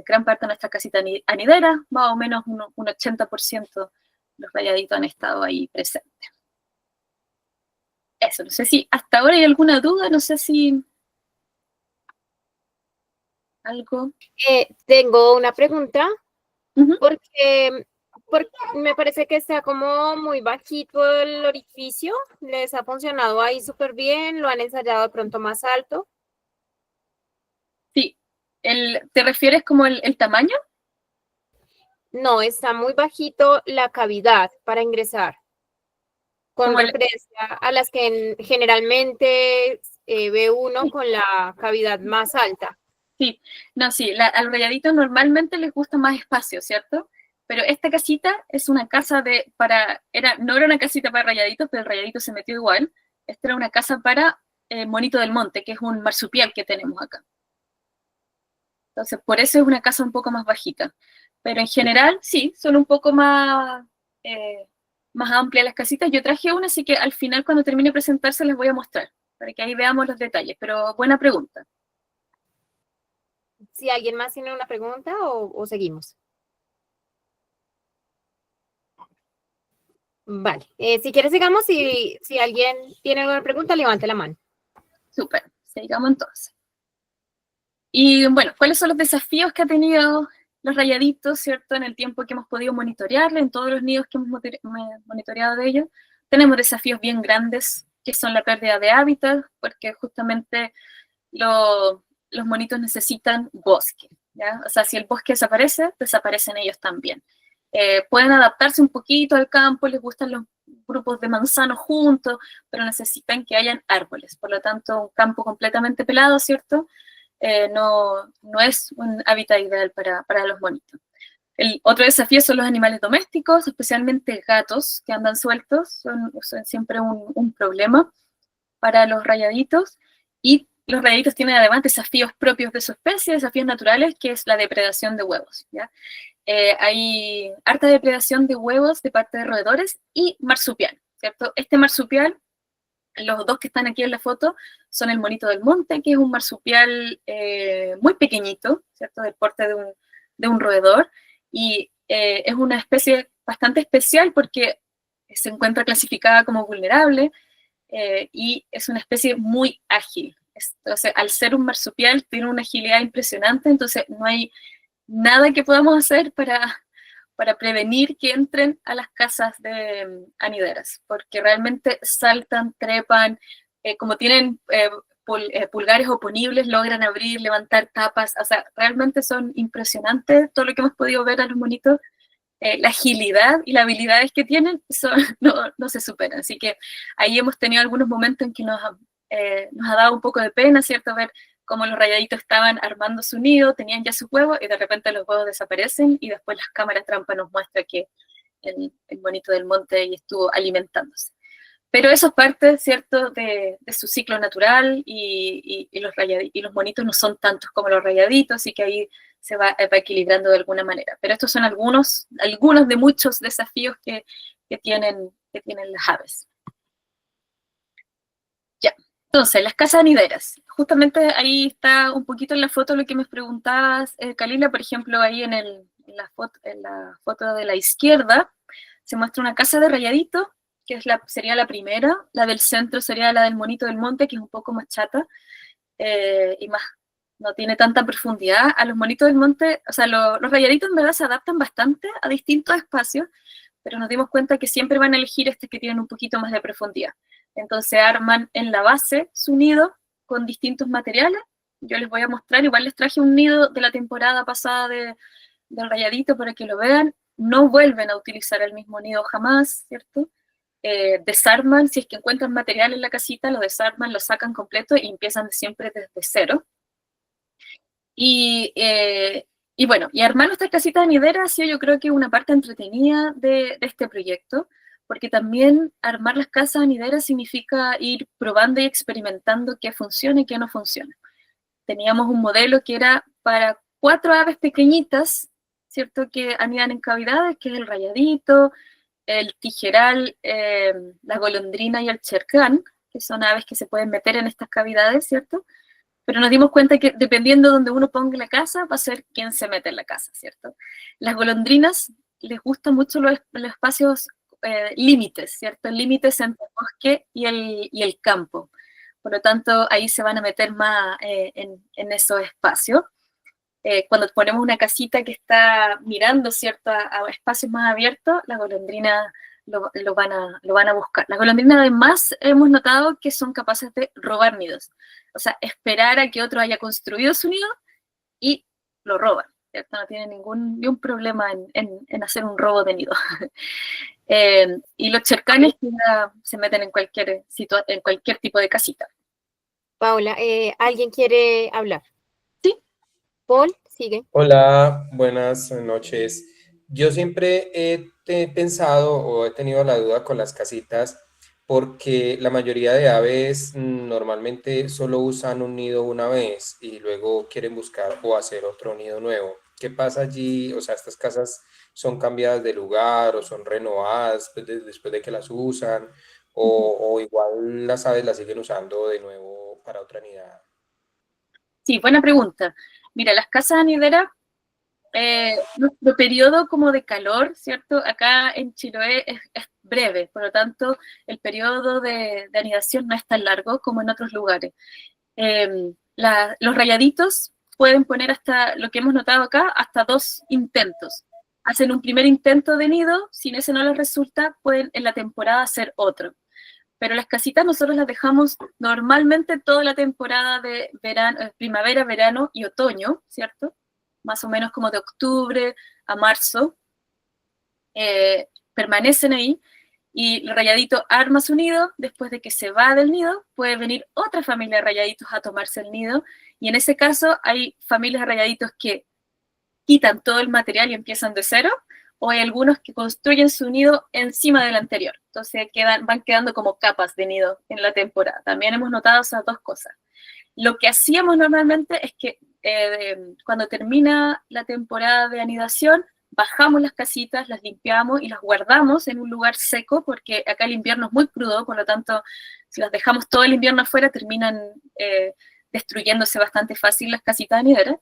gran parte de nuestra casita anidera, más o menos un 80% los rayaditos han estado ahí presentes. Eso, no sé si hasta ahora hay alguna duda, no sé si algo. Tengo una pregunta, porque me parece que está como muy bajito el orificio. ¿Les ha funcionado ahí súper bien? ¿Lo han ensayado de pronto más alto? Sí, ¿Te refieres como el tamaño? No, está muy bajito la cavidad para ingresar, con Como el, referencia a las que generalmente ve uno sí, con la cavidad más alta. sí, no, sí, a los rayaditos normalmente les gusta más espacio, ¿cierto? Pero esta casita es una casa no era una casita para rayaditos, pero el rayadito se metió igual. Esta era una casa para monito del monte, que es un marsupial que tenemos acá. Entonces, por eso es una casa un poco más bajita. Pero en general, sí, son un poco eh, más amplias las casitas. Yo traje una, así que al final, cuando termine de presentarse, les voy a mostrar, para que ahí veamos los detalles. Pero buena pregunta. Si alguien más tiene una pregunta o seguimos. Vale, si quieres sigamos, si alguien tiene alguna pregunta, levante la mano. Súper, sigamos entonces. Y bueno, ¿cuáles son los desafíos que ha tenido los rayaditos, ¿cierto? En el tiempo que hemos podido monitorearle, en todos los nidos que hemos monitoreado de ellos, tenemos desafíos bien grandes, que son la pérdida de hábitat, porque justamente los monitos necesitan bosque, ¿ya? O sea, si el bosque desaparece, desaparecen ellos también. Pueden adaptarse un poquito al campo, les gustan los grupos de manzanos juntos, pero necesitan que hayan árboles. Por lo tanto, un campo completamente pelado, ¿cierto? No es un hábitat ideal para los monitos. El otro desafío son los animales domésticos, especialmente gatos que andan sueltos, son siempre un problema para los rayaditos. Y los rayaditos tienen además desafíos propios de su especie, desafíos naturales, que es la depredación de huevos, ¿ya? Hay harta depredación de huevos de parte de roedores y marsupial, ¿cierto? Este marsupial, los dos que están aquí en la foto, son el monito del monte, que es un marsupial muy pequeñito, ¿cierto? Del porte de un roedor, y es una especie bastante especial porque se encuentra clasificada como vulnerable, y es una especie muy ágil. Entonces, al ser un marsupial, tiene una agilidad impresionante, entonces no hay nada que podamos hacer para prevenir que entren a las casas de anideras, porque realmente saltan, trepan, como tienen pulgares oponibles, logran abrir, levantar tapas, o sea, realmente son impresionantes todo lo que hemos podido ver a los monitos. La agilidad y las habilidades que tienen no se superan. Así que ahí hemos tenido algunos momentos en que nos ha dado un poco de pena, ¿cierto? Ver cómo los rayaditos estaban armando su nido, tenían ya sus huevos y de repente los huevos desaparecen y después las cámaras trampa nos muestra que el monito del monte ahí estuvo alimentándose. Pero eso es parte, ¿cierto?, de su ciclo natural y los monitos no son tantos como los rayaditos, así que ahí se va equilibrando de alguna manera. Pero estos son algunos de muchos desafíos que tienen las aves. Ya, entonces, las casas anideras. Justamente ahí está un poquito en la foto lo que me preguntabas, Kalila, por ejemplo, ahí en la foto de la izquierda, se muestra una casa de rayadito, que sería la primera. La del centro sería la del monito del monte, que es un poco más chata, y más, no tiene tanta profundidad. A los monitos del monte, o sea, los rayaditos en verdad se adaptan bastante a distintos espacios, pero nos dimos cuenta que siempre van a elegir estos que tienen un poquito más de profundidad. Entonces arman en la base su nido con distintos materiales. Yo les voy a mostrar, igual les traje un nido de la temporada pasada del rayadito para que lo vean. No vuelven a utilizar el mismo nido jamás, ¿cierto? Desarman, si es que encuentran material en la casita, lo desarman, lo sacan completo y empiezan siempre desde cero. Y bueno, y armar nuestras casitas de nidera ha sido, yo creo, que una parte entretenida de este proyecto, porque también armar las casas de nidera significa ir probando y experimentando qué funciona y qué no funciona. Teníamos un modelo que era para 4 aves pequeñitas, ¿cierto?, que anidan en cavidades, que es el rayadito, el tijeral, la golondrina y el chercán, que son aves que se pueden meter en estas cavidades, ¿cierto? Pero nos dimos cuenta que dependiendo de donde uno ponga la casa, va a ser quién se mete en la casa, ¿cierto? Las golondrinas les gustan mucho los espacios límites, ¿cierto? Límites entre el bosque y el campo. Por lo tanto, ahí se van a meter más en esos espacios. Cuando ponemos una casita que está mirando, ¿cierto?, a espacios más abiertos, las golondrinas lo van a buscar. Las golondrinas además hemos notado que son capaces de robar nidos. O sea, esperar a que otro haya construido su nido y lo roban, ¿cierto? No tienen ni un problema en hacer un robo de nido. Y los chercanes ya se meten en cualquier tipo de casita. Paola, ¿alguien quiere hablar? Sí. Paul, sigue. Hola, buenas noches. Yo siempre he pensado o he tenido la duda con las casitas porque la mayoría de aves normalmente solo usan un nido una vez y luego quieren buscar o hacer otro nido nuevo. ¿Qué pasa allí? O sea, ¿estas casas son cambiadas de lugar o son renovadas después de que las usan o igual las aves las siguen usando de nuevo para otra nidada? Sí, buena pregunta. Mira, las casas anideras, nuestro periodo como de calor, ¿cierto? Acá en Chiloé es breve, por lo tanto, el periodo de anidación no es tan largo como en otros lugares. Los rayaditos pueden poner hasta, lo que hemos notado acá, hasta 2 intentos. Hacen un primer intento de nido, si ese no les resulta, pueden en la temporada hacer otro. Pero las casitas nosotros las dejamos normalmente toda la temporada de verano, primavera, verano y otoño, ¿cierto? Más o menos como de octubre a marzo, permanecen ahí y el rayadito arma su nido. Después de que se va del nido, puede venir otra familia de rayaditos a tomarse el nido, y en ese caso hay familias de rayaditos que quitan todo el material y empiezan de cero, o hay algunos que construyen su nido encima del anterior. Entonces van quedando como capas de nido en la temporada. También hemos notado esas dos cosas. Lo que hacíamos normalmente es que cuando termina la temporada de anidación, bajamos las casitas, las limpiamos y las guardamos en un lugar seco, porque acá el invierno es muy crudo, por lo tanto, si las dejamos todo el invierno afuera, terminan destruyéndose bastante fácil las casitas anideras.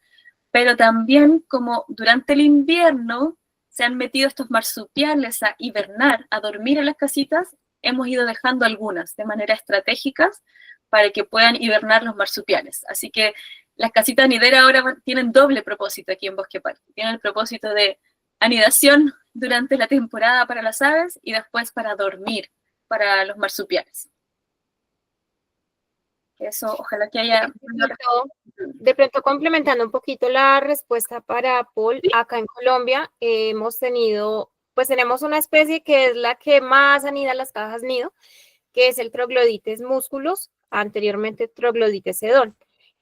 Pero también, como durante el invierno se han metido estos marsupiales a hibernar, a dormir en las casitas, hemos ido dejando algunas de manera estratégica para que puedan hibernar los marsupiales. Así que las casitas anideras ahora tienen doble propósito aquí en Bosque Parque. Tienen el propósito de anidación durante la temporada para las aves y después para dormir para los marsupiales. Eso, ojalá que haya... De pronto, complementando un poquito la respuesta para Paul, acá en Colombia tenemos una especie que es la que más anida las cajas nido, que es el Troglodytes musculus, anteriormente Troglodytes sedon.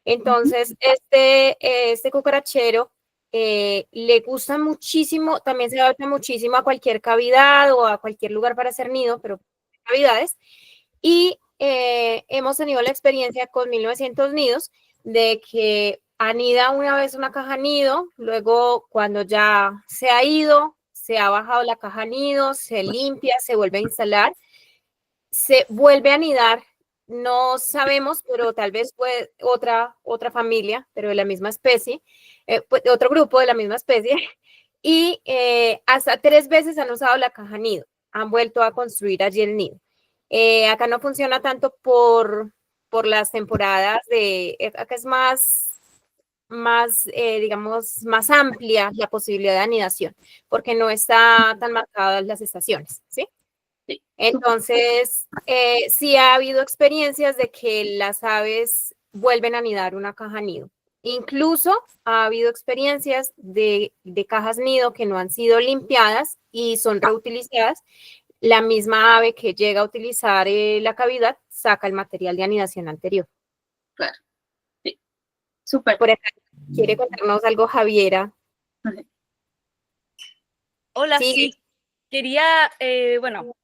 Entonces, este cucarachero le gusta muchísimo, también se adapta muchísimo a cualquier cavidad o a cualquier lugar para hacer nido, pero cavidades. Y hemos tenido la experiencia con 1900 nidos de que anida una vez una caja nido, luego cuando ya se ha ido, se ha bajado la caja nido, se limpia, se vuelve a instalar, se vuelve a anidar, no sabemos, pero tal vez fue otra familia, pero de la misma especie, otro grupo de la misma especie, y hasta 3 veces han usado la caja nido, han vuelto a construir allí el nido. Acá no funciona tanto por las temporadas acá es digamos, más amplia la posibilidad de anidación, porque no está tan marcadas las estaciones, ¿sí? Sí. Entonces, sí ha habido experiencias de que las aves vuelven a anidar una caja nido. Incluso ha habido experiencias de cajas nido que no han sido limpiadas y son reutilizadas. La misma ave que llega a utilizar la cavidad saca el material de anidación anterior. Claro. Sí. Súper. Por acá, ¿quiere contarnos algo, Javiera? Hola, sí. Quería,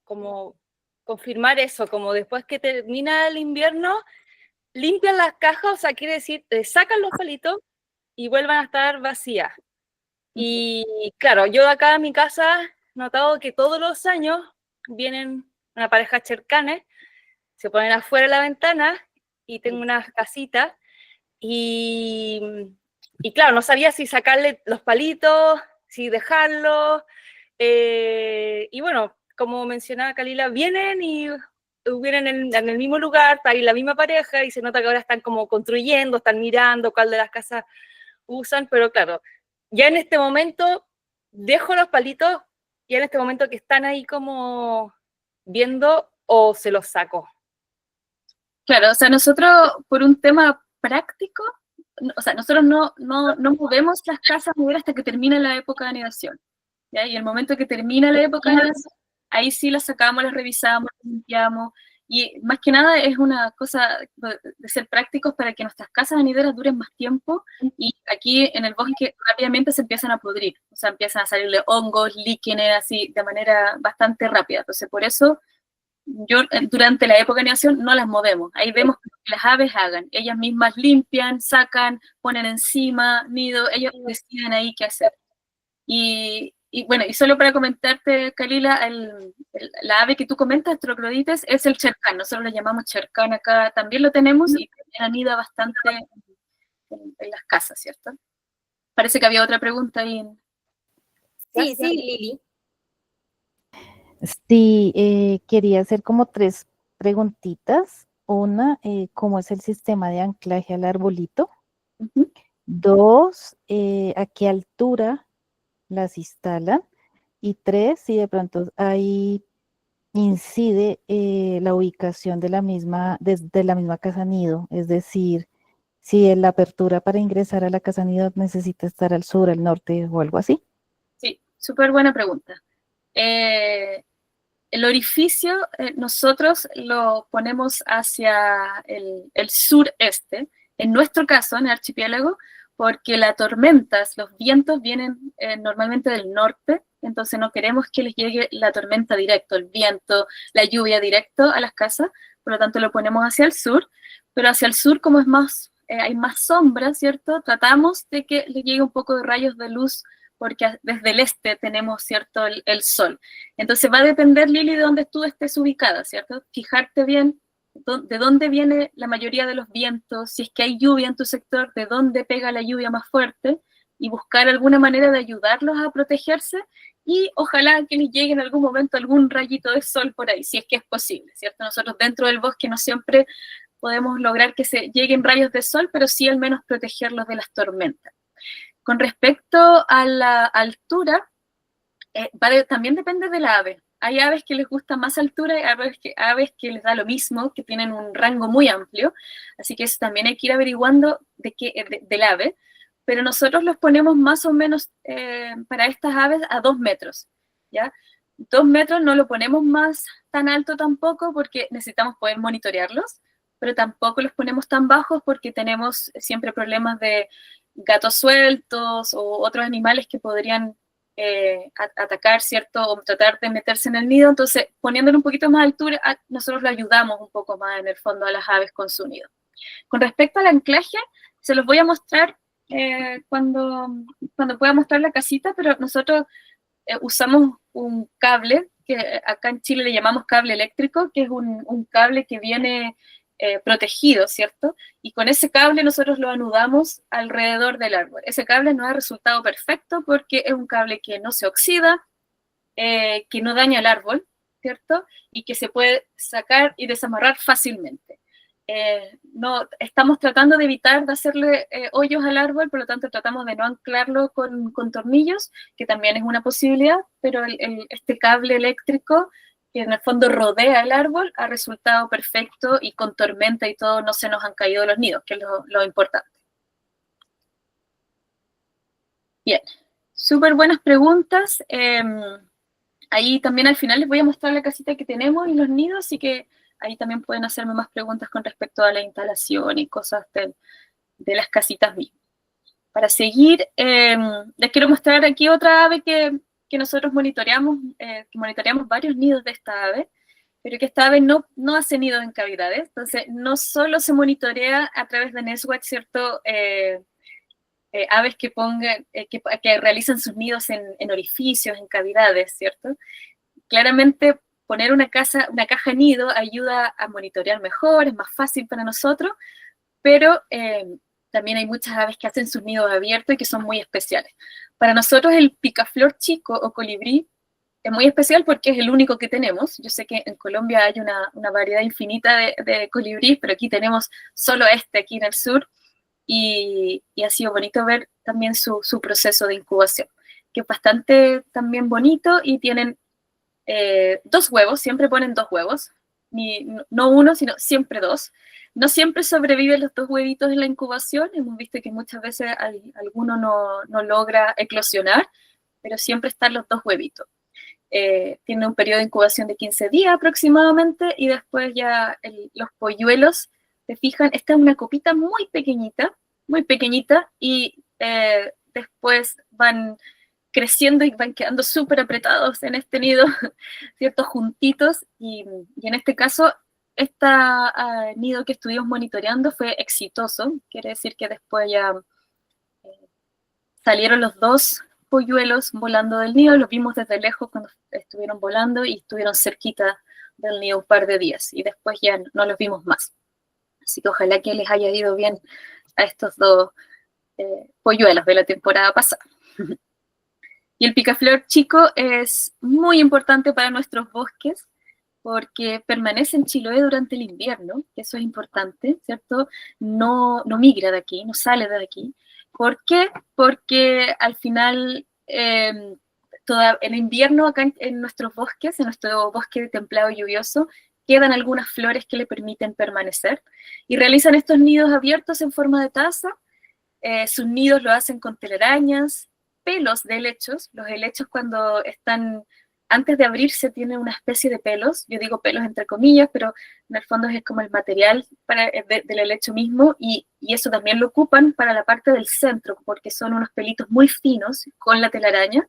como confirmar eso, como después que termina el invierno, limpian las cajas, o sea, quiere decir, sacan los palitos y vuelvan a estar vacías. Y claro, yo acá en mi casa he notado que todos los años vienen una pareja de chercanes, se ponen afuera de la ventana y tengo unas casitas y claro, no sabía si sacarle los palitos, si dejarlos. Y bueno, como mencionaba Kalila, vienen en el mismo lugar, está ahí la misma pareja y se nota que ahora están como construyendo, están mirando cuál de las casas usan, pero claro, ya en este momento dejo los palitos, ya en este momento que están ahí como viendo o se los saco. Claro, o sea, nosotros por un tema práctico o sea, nosotros no movemos las casas a mover hasta que termine la época de anidación, ¿ya? Y el momento que termina la época de anidación, ahí sí las sacamos, las revisamos, las limpiamos, y más que nada es una cosa de ser prácticos para que nuestras casas anideras duren más tiempo, y aquí en el bosque rápidamente se empiezan a pudrir, o sea, empiezan a salirle hongos, líquenes, así, de manera bastante rápida. Entonces, por eso yo durante la época de anidación no las movemos. Ahí vemos que las aves hagan. Ellas mismas limpian, sacan, ponen encima, nido, ellos deciden ahí qué hacer. Y bueno, y solo para comentarte, Kalila, la ave que tú comentas, Troclodites, es el chercán. Nosotros lo llamamos chercán acá, también lo tenemos y también anida bastante en las casas, ¿cierto? Parece que había otra pregunta ahí. Sí, sí, Lili. Sí, quería hacer como 3 preguntitas. Una, ¿cómo es el sistema de anclaje al arbolito? 2, ¿a qué altura las instalan? Y 3, si de pronto ahí incide la ubicación de la misma casa nido, es decir, si la apertura para ingresar a la casa nido necesita estar al sur, al norte o algo así. Sí, súper buena pregunta. El orificio nosotros lo ponemos hacia el sureste, en nuestro caso, en el archipiélago, porque las tormentas, los vientos vienen normalmente del norte, entonces no queremos que les llegue la tormenta directo, el viento, la lluvia directo a las casas, por lo tanto lo ponemos hacia el sur, pero hacia el sur como es más, hay más sombra, ¿cierto? Tratamos de que le llegue un poco de rayos de luz porque desde el este tenemos, ¿cierto?, el sol. Entonces va a depender, Lili, de dónde tú estés ubicada, ¿cierto? Fijarte bien de dónde viene la mayoría de los vientos, si es que hay lluvia en tu sector, de dónde pega la lluvia más fuerte, y buscar alguna manera de ayudarlos a protegerse, y ojalá que les llegue en algún momento algún rayito de sol por ahí, si es que es posible, ¿cierto? Nosotros dentro del bosque no siempre podemos lograr que se lleguen rayos de sol, pero sí al menos protegerlos de las tormentas. Con respecto a la altura, también depende del ave. Hay aves que les gusta más altura y aves que les da lo mismo, que tienen un rango muy amplio, así que eso también hay que ir averiguando del ave, pero nosotros los ponemos más o menos para estas aves a 2 metros, ¿ya? 2 metros no lo ponemos más tan alto tampoco porque necesitamos poder monitorearlos, pero tampoco los ponemos tan bajos porque tenemos siempre problemas de gatos sueltos o otros animales que podrían atacar, ¿cierto? O tratar de meterse en el nido. Entonces, poniéndolo un poquito más altura, nosotros le ayudamos un poco más en el fondo a las aves con su nido. Con respecto al anclaje, se los voy a mostrar cuando pueda mostrar la casita, pero nosotros usamos un cable, que acá en Chile le llamamos cable eléctrico, que es un cable que viene protegido, ¿cierto? Y con ese cable nosotros lo anudamos alrededor del árbol. Ese cable nos ha resultado perfecto porque es un cable que no se oxida, que no daña el árbol, ¿cierto? Y que se puede sacar y desamarrar fácilmente. No, estamos tratando de evitar de hacerle hoyos al árbol, por lo tanto tratamos de no anclarlo con tornillos, que también es una posibilidad, pero este cable eléctrico que en el fondo rodea el árbol, ha resultado perfecto y con tormenta y todo no se nos han caído los nidos, que es lo importante. Bien, súper buenas preguntas. Ahí también al final les voy a mostrar la casita que tenemos y los nidos, así que ahí también pueden hacerme más preguntas con respecto a la instalación y cosas de las casitas mismas. Para seguir, les quiero mostrar aquí otra ave que nosotros monitoreamos varios nidos de esta ave, pero que esta ave no hace nidos en cavidades. Entonces, no solo se monitorea a través de Nestwatch, ¿cierto? Aves que realizan sus nidos en orificios, en cavidades, ¿cierto? Claramente, poner una caja nido ayuda a monitorear mejor, es más fácil para nosotros, pero también hay muchas aves que hacen sus nidos abiertos y que son muy especiales. Para nosotros el picaflor chico o colibrí es muy especial porque es el único que tenemos. Yo sé que en Colombia hay una variedad infinita de colibrí, pero aquí tenemos solo aquí en el sur, y ha sido bonito ver también su proceso de incubación, que es bastante también bonito, y tienen 2 huevos, siempre ponen 2 huevos, no uno, sino siempre dos. No siempre sobreviven los dos huevitos en la incubación, hemos visto que muchas veces alguno no logra eclosionar, pero siempre están los dos huevitos. Tiene un periodo de incubación de 15 días aproximadamente, y después ya los polluelos, se fijan, esta es una copita muy pequeñita, y después van creciendo y van quedando súper apretados en este nido, ¿cierto? Juntitos, y en este caso, este nido que estuvimos monitoreando fue exitoso, quiere decir que después ya salieron los dos polluelos volando del nido, los vimos desde lejos cuando estuvieron volando y estuvieron cerquita del nido un par de días, y después ya no los vimos más. Así que ojalá que les haya ido bien a estos dos polluelos de la temporada pasada. Y el picaflor chico es muy importante para nuestros bosques porque permanece en Chiloé durante el invierno, que eso es importante, ¿cierto? No migra de aquí, no sale de aquí. ¿Por qué? Porque al final, en invierno acá en nuestros bosques, en nuestro bosque templado y lluvioso, quedan algunas flores que le permiten permanecer y realizan estos nidos abiertos en forma de taza. Sus nidos lo hacen con telarañas, pelos de helechos. Los helechos, cuando están antes de abrirse, tienen una especie de pelos. Yo digo pelos entre comillas, pero en el fondo es como el material del helecho mismo, y eso también lo ocupan para la parte del centro, porque son unos pelitos muy finos con la telaraña.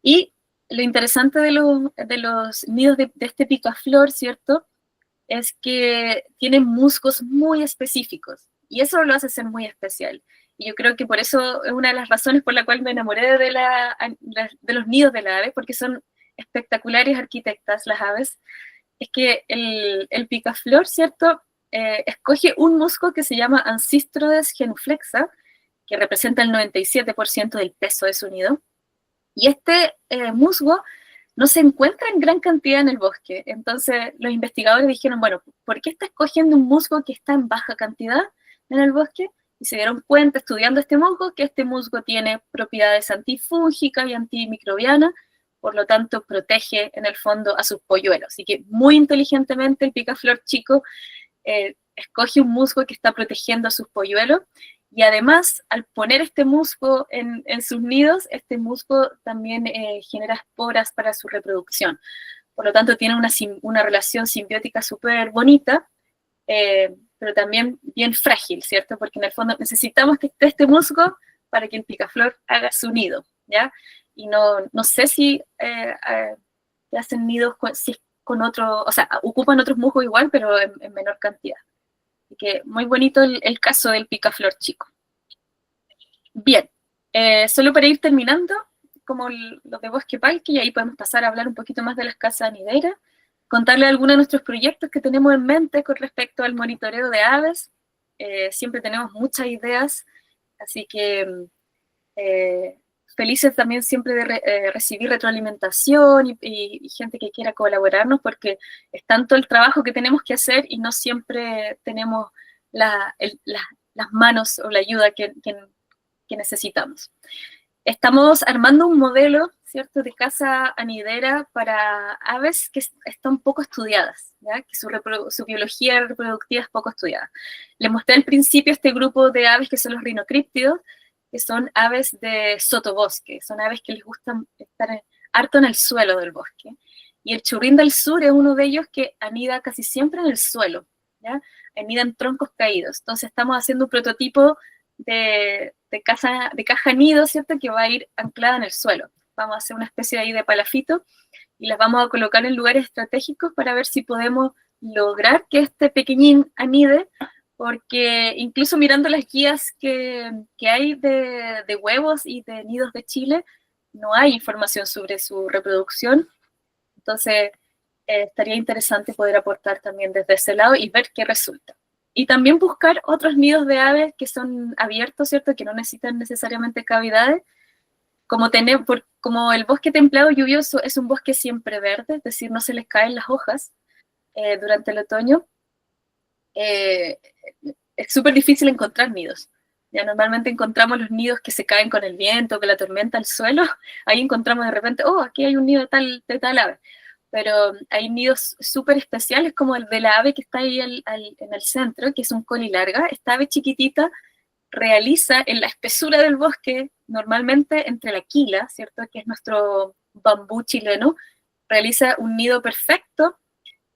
Y lo interesante de los nidos de este picaflor, ¿cierto?, es que tienen musgos muy específicos, y eso lo hace ser muy especial. Y yo creo que por eso es una de las razones por la cual me enamoré de los nidos de la ave, porque son espectaculares arquitectas las aves. Es que el picaflor, ¿cierto?, escoge un musgo que se llama Ancistrodes genuflexa, que representa el 97% del peso de su nido. Y este musgo no se encuentra en gran cantidad en el bosque. Entonces los investigadores dijeron, bueno, ¿por qué está escogiendo un musgo que está en baja cantidad en el bosque? Y se dieron cuenta, estudiando este musgo, que este musgo tiene propiedades antifúngicas y antimicrobianas, por lo tanto protege en el fondo a sus polluelos. Así que muy inteligentemente el picaflor chico escoge un musgo que está protegiendo a sus polluelos, y además, al poner este musgo en sus nidos, este musgo también genera esporas para su reproducción. Por lo tanto, tiene una relación simbiótica súper bonita, pero también bien frágil, ¿cierto? Porque en el fondo necesitamos que esté este musgo para que el picaflor haga su nido, ¿ya? Y no sé si hacen nidos con otro, o sea, ocupan otros musgos igual, pero en menor cantidad. Así que muy bonito el caso del picaflor chico. Bien, solo para ir terminando, como los de Bosque Palque, y ahí podemos pasar a hablar un poquito más de las casas anideras, contarle algunos de nuestros proyectos que tenemos en mente con respecto al monitoreo de aves. Siempre tenemos muchas ideas, así que felices también siempre de recibir retroalimentación y gente que quiera colaborarnos, porque es tanto el trabajo que tenemos que hacer y no siempre tenemos las manos o la ayuda que necesitamos. Estamos armando un modelo, ¿cierto?, de casa anidera para aves que están poco estudiadas, ¿ya?, que su biología reproductiva es poco estudiada. Les mostré al principio este grupo de aves que son los rinocríptidos, que son aves de sotobosque, son aves que les gustan estar harto en el suelo del bosque. Y el churrín del sur es uno de ellos que anida casi siempre en el suelo, ¿ya?, anida en troncos caídos. Entonces estamos haciendo un prototipo de caja nido, ¿cierto?, que va a ir anclada en el suelo. Vamos a hacer una especie de ahí de palafito y las vamos a colocar en lugares estratégicos para ver si podemos lograr que este pequeñín anide, porque incluso mirando las guías que hay de huevos y de nidos de Chile, no hay información sobre su reproducción. Entonces, estaría interesante poder aportar también desde ese lado y ver qué resulta. Y también buscar otros nidos de aves que son abiertos, ¿cierto?, que no necesitan necesariamente cavidades. Como el bosque templado lluvioso es un bosque siempre verde, es decir, no se les caen las hojas durante el otoño, es súper difícil encontrar nidos. Ya normalmente encontramos los nidos que se caen con el viento, que la tormenta al suelo. Ahí encontramos de repente, oh, aquí hay un nido de tal ave. pero hay nidos súper especiales como el de la ave que está ahí en el centro, que es un colilarga. Esta ave chiquitita realiza en la espesura del bosque, normalmente entre la quila, ¿cierto?, que es nuestro bambú chileno, realiza un nido perfecto,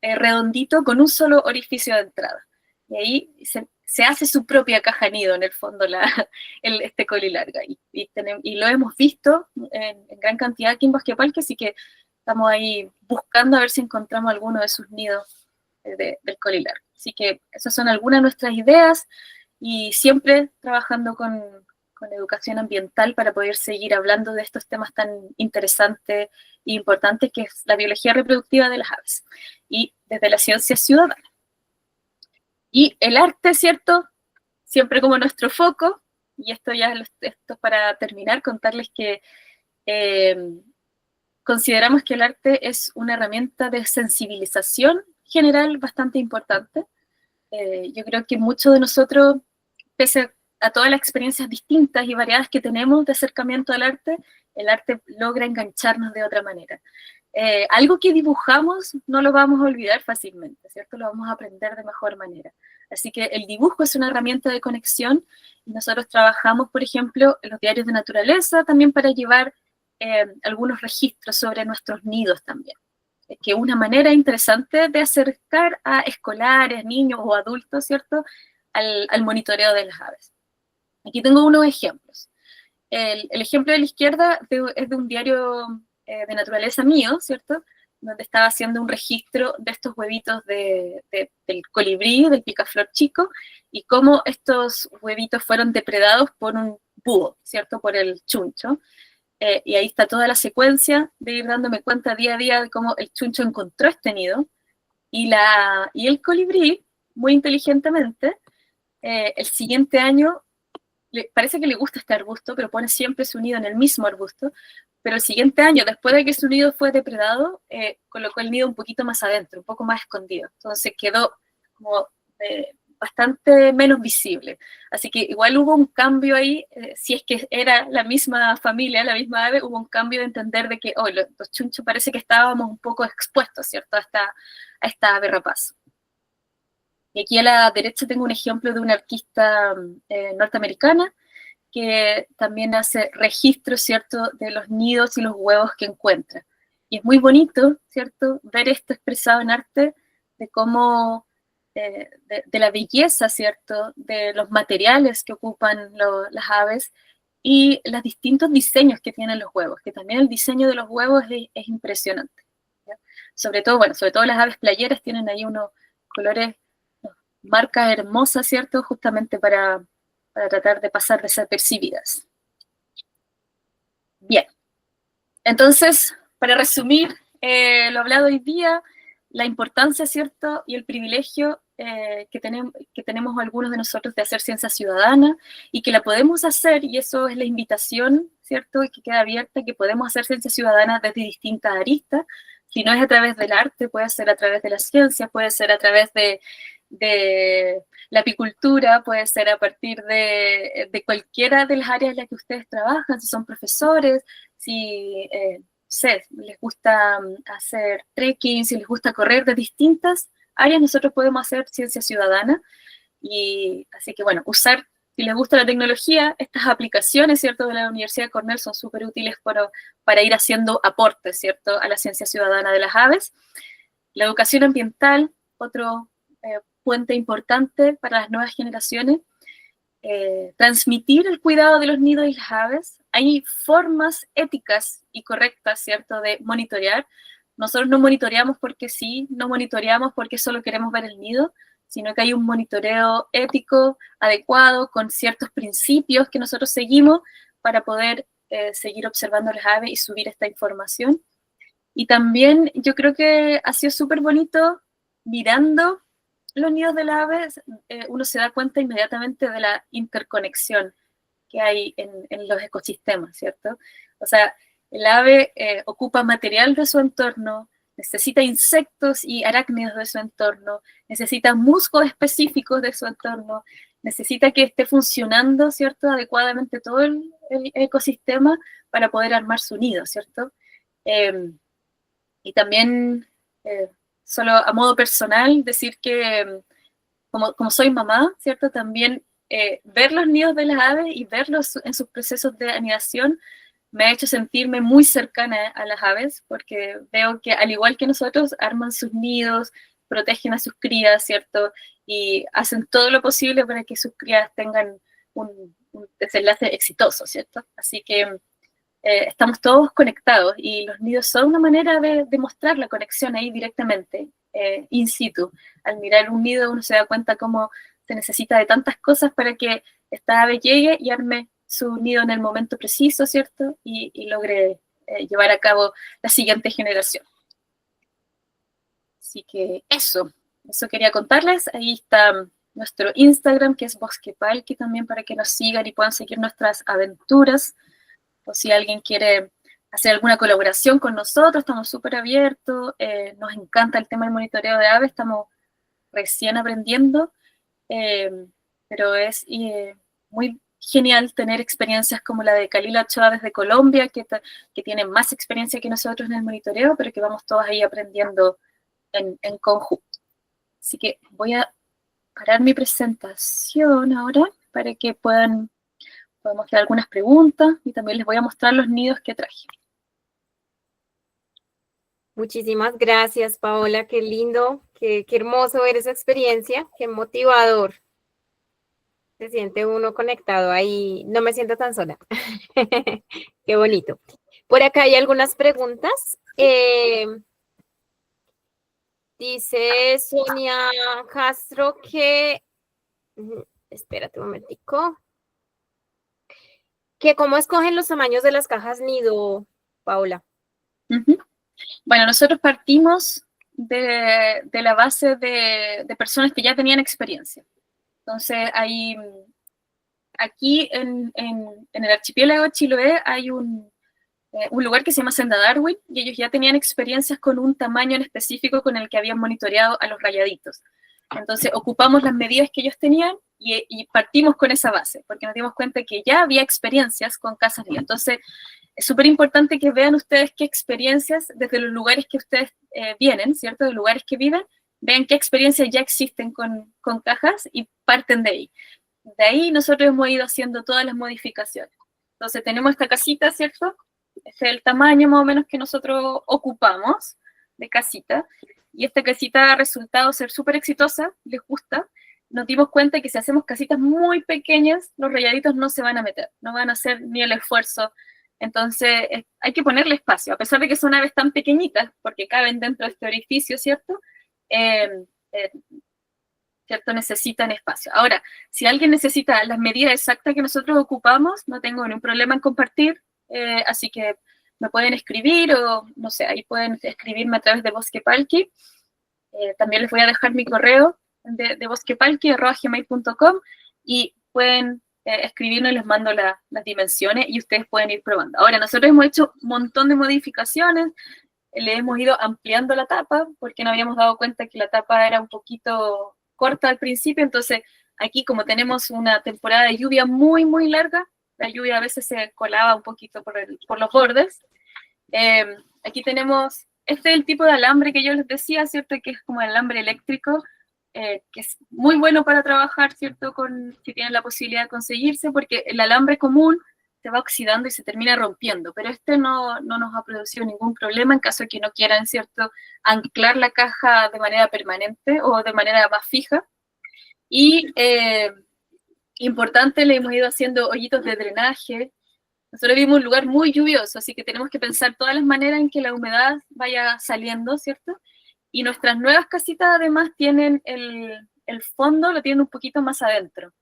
redondito, con un solo orificio de entrada. Y ahí se hace su propia caja nido, en el fondo, este colilarga. Y lo hemos visto en gran cantidad aquí en Bosque Palque, así que estamos ahí buscando a ver si encontramos alguno de sus nidos del colilarga. Así que esas son algunas de nuestras ideas, y siempre trabajando con educación ambiental para poder seguir hablando de estos temas tan interesantes e importantes, que es la biología reproductiva de las aves, y desde la ciencia ciudadana. Y el arte, ¿cierto?, siempre como nuestro foco, y esto es para terminar, contarles que consideramos que el arte es una herramienta de sensibilización general bastante importante. Yo creo que muchos de nosotros, pese a todas las experiencias distintas y variadas que tenemos de acercamiento al arte, el arte logra engancharnos de otra manera. Algo que dibujamos no lo vamos a olvidar fácilmente, ¿cierto? Lo vamos a aprender de mejor manera. Así que el dibujo es una herramienta de conexión, y nosotros trabajamos, por ejemplo, en los diarios de naturaleza también para llevar algunos registros sobre nuestros nidos también, que es una manera interesante de acercar a escolares, niños o adultos, ¿cierto?, al monitoreo de las aves. Aquí tengo unos ejemplos. El ejemplo de la izquierda es de un diario de naturaleza mío, ¿cierto?, donde estaba haciendo un registro de estos huevitos del colibrí, del picaflor chico, y cómo estos huevitos fueron depredados por un búho, ¿cierto?, por el chuncho. Y ahí está toda la secuencia de ir dándome cuenta día a día de cómo el chuncho encontró este nido, y el colibrí, muy inteligentemente, el siguiente año, parece que le gusta este arbusto, pero pone siempre su nido en el mismo arbusto, pero el siguiente año, después de que su nido fue depredado, colocó el nido un poquito más adentro, un poco más escondido. Entonces quedó como bastante menos visible. Así que igual hubo un cambio ahí, si es que era la misma familia, la misma ave, hubo un cambio de entender de que los chunchos parece que estábamos un poco expuestos, ¿cierto?, a esta ave rapaz. Y aquí a la derecha tengo un ejemplo de una artista norteamericana que también hace registros, ¿cierto?, de los nidos y los huevos que encuentra. Y es muy bonito, ¿cierto?, ver esto expresado en arte, de cómo, de la belleza, ¿cierto?, de los materiales que ocupan las aves y los distintos diseños que tienen los huevos, que también el diseño de los huevos es impresionante, ¿ya? Sobre todo las aves playeras tienen ahí unos colores, marcas hermosas, ¿cierto?, justamente para tratar de pasar desapercibidas. Bien, entonces, para resumir lo hablado hoy día, la importancia, ¿cierto?, y el privilegio que tenemos algunos de nosotros de hacer ciencia ciudadana, y que la podemos hacer, y eso es la invitación, ¿cierto?, y que queda abierta, que podemos hacer ciencia ciudadana desde distintas aristas. Si no es a través del arte, puede ser a través de la ciencia, puede ser a través de la apicultura, puede ser a partir de cualquiera de las áreas en las que ustedes trabajan, si son profesores, si les gusta hacer trekking, si les gusta correr, de distintas áreas nosotros podemos hacer ciencia ciudadana. Y así que bueno, si les gusta la tecnología, estas aplicaciones, ¿cierto?, de la Universidad de Cornell son súper útiles para ir haciendo aportes, ¿cierto?, a la ciencia ciudadana de las aves. La educación ambiental, otro puente importante para las nuevas generaciones. Transmitir el cuidado de los nidos y las aves. Hay formas éticas y correctas, ¿cierto?, de monitorear. Nosotros no monitoreamos porque sí, no monitoreamos porque solo queremos ver el nido, sino que hay un monitoreo ético, adecuado, con ciertos principios que nosotros seguimos para poder seguir observando las aves y subir esta información. Y también yo creo que ha sido súper bonito mirando los nidos de las aves, uno se da cuenta inmediatamente de la interconexión que hay en los ecosistemas, ¿cierto? O sea, el ave ocupa material de su entorno, necesita insectos y arácnidos de su entorno, necesita musgos específicos de su entorno, necesita que esté funcionando, ¿cierto?, adecuadamente todo el ecosistema para poder armar su nido, ¿cierto? Y también, solo a modo personal, decir que como soy mamá, ¿cierto? También ver los nidos de las aves y verlos en sus procesos de anidación me ha hecho sentirme muy cercana a las aves, porque veo que al igual que nosotros, arman sus nidos, protegen a sus crías, ¿cierto? Y hacen todo lo posible para que sus crías tengan un desenlace exitoso, ¿cierto? Así que estamos todos conectados y los nidos son una manera de mostrar la conexión ahí directamente, in situ. Al mirar un nido uno se da cuenta cómo se necesita de tantas cosas para que esta ave llegue y arme su nido en el momento preciso, ¿cierto? Y logre llevar a cabo la siguiente generación. Así que eso quería contarles. Ahí está nuestro Instagram, que es Bosquepalqui, también para que nos sigan y puedan seguir nuestras aventuras. O si alguien quiere hacer alguna colaboración con nosotros, estamos súper abiertos. Nos encanta el tema del monitoreo de aves, estamos recién aprendiendo, pero es muy genial tener experiencias como la de Kalila Ochoa desde Colombia, que tiene más experiencia que nosotros en el monitoreo, pero que vamos todos ahí aprendiendo en conjunto. Así que voy a parar mi presentación ahora para que puedan mostrar algunas preguntas y también les voy a mostrar los nidos que traje. Muchísimas gracias, Paola. Qué lindo, qué hermoso ver esa experiencia, qué motivador. Se siente uno conectado ahí. No me siento tan sola. Qué bonito. Por acá hay algunas preguntas. Dice Sonia Castro que... Espérate un momentico. Que ¿cómo escogen los tamaños de las cajas nido, Paola? Bueno, nosotros partimos de la base de personas que ya tenían experiencia. Entonces, aquí en el archipiélago de Chiloé hay un lugar que se llama Senda Darwin, y ellos ya tenían experiencias con un tamaño en específico con el que habían monitoreado a los rayaditos. Entonces, ocupamos las medidas que ellos tenían y partimos con esa base, porque nos dimos cuenta que ya había experiencias con casas nido. Entonces, es súper importante que vean ustedes qué experiencias, desde los lugares que ustedes vienen, ¿cierto? De lugares que viven, vean qué experiencias ya existen con cajas y parten de ahí. De ahí nosotros hemos ido haciendo todas las modificaciones. Entonces, tenemos esta casita, ¿cierto? Este es el tamaño más o menos que nosotros ocupamos de casita. Y esta casita ha resultado ser súper exitosa, les gusta. Nos dimos cuenta que si hacemos casitas muy pequeñas, los rayaditos no se van a meter, no van a hacer ni el esfuerzo. Entonces, hay que ponerle espacio, a pesar de que son aves tan pequeñitas, porque caben dentro de este orificio, ¿cierto? ¿Cierto? Necesitan espacio. Ahora, si alguien necesita las medidas exactas que nosotros ocupamos, no tengo ningún problema en compartir, así que me pueden escribir o, no sé, ahí pueden escribirme a través de Bosquepalqui. También les voy a dejar mi correo de bosquepalqui@gmail.com y pueden escribirnos y les mando las dimensiones y ustedes pueden ir probando. Ahora, nosotros hemos hecho un montón de modificaciones, le hemos ido ampliando la tapa porque nos habíamos dado cuenta que la tapa era un poquito corta al principio, entonces aquí como tenemos una temporada de lluvia muy, muy larga, la lluvia a veces se colaba un poquito por los bordes. Aquí tenemos, este es el tipo de alambre que yo les decía, ¿cierto? Que es como el alambre eléctrico, que es muy bueno para trabajar, ¿cierto? Si tienen la posibilidad de conseguirse, porque el alambre común se va oxidando y se termina rompiendo, pero este no nos ha producido ningún problema en caso de que no quieran, ¿cierto?, anclar la caja de manera permanente o de manera más fija. Y importante, le hemos ido haciendo hoyitos de drenaje. Nosotros vivimos en un lugar muy lluvioso, así que tenemos que pensar todas las maneras en que la humedad vaya saliendo, ¿cierto? Y nuestras nuevas casitas además tienen el fondo, lo tienen un poquito más adentro,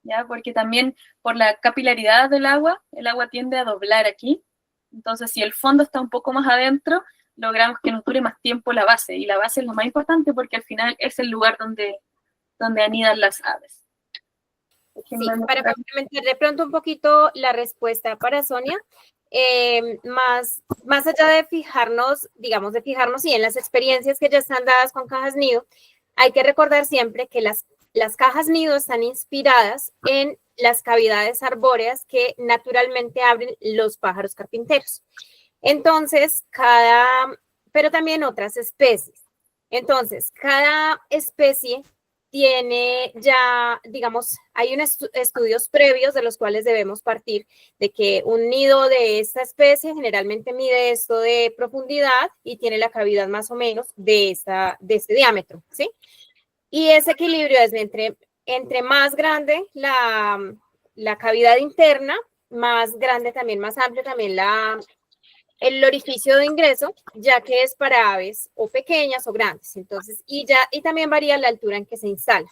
¿ya? Porque también por la capilaridad del agua, el agua tiende a doblar aquí. Entonces, si el fondo está un poco más adentro, logramos que nos dure más tiempo la base. Y la base es lo más importante porque al final es el lugar donde anidan las aves. Sí, para complementar de pronto un poquito la respuesta para Sonia, más allá de fijarnos, digamos, sí, en las experiencias que ya están dadas con cajas nido, hay que recordar siempre que las cajas nido están inspiradas en las cavidades arbóreas que naturalmente abren los pájaros carpinteros. Entonces, pero también otras especies. Entonces, cada especie tiene ya, digamos, hay unos estudios previos de los cuales debemos partir, de que un nido de esta especie generalmente mide esto de profundidad y tiene la cavidad más o menos de este diámetro, ¿sí? Y ese equilibrio es entre más grande la cavidad interna, más grande también, más amplio también el orificio de ingreso, ya que es para aves o pequeñas o grandes. Entonces, y también varía la altura en que se instala.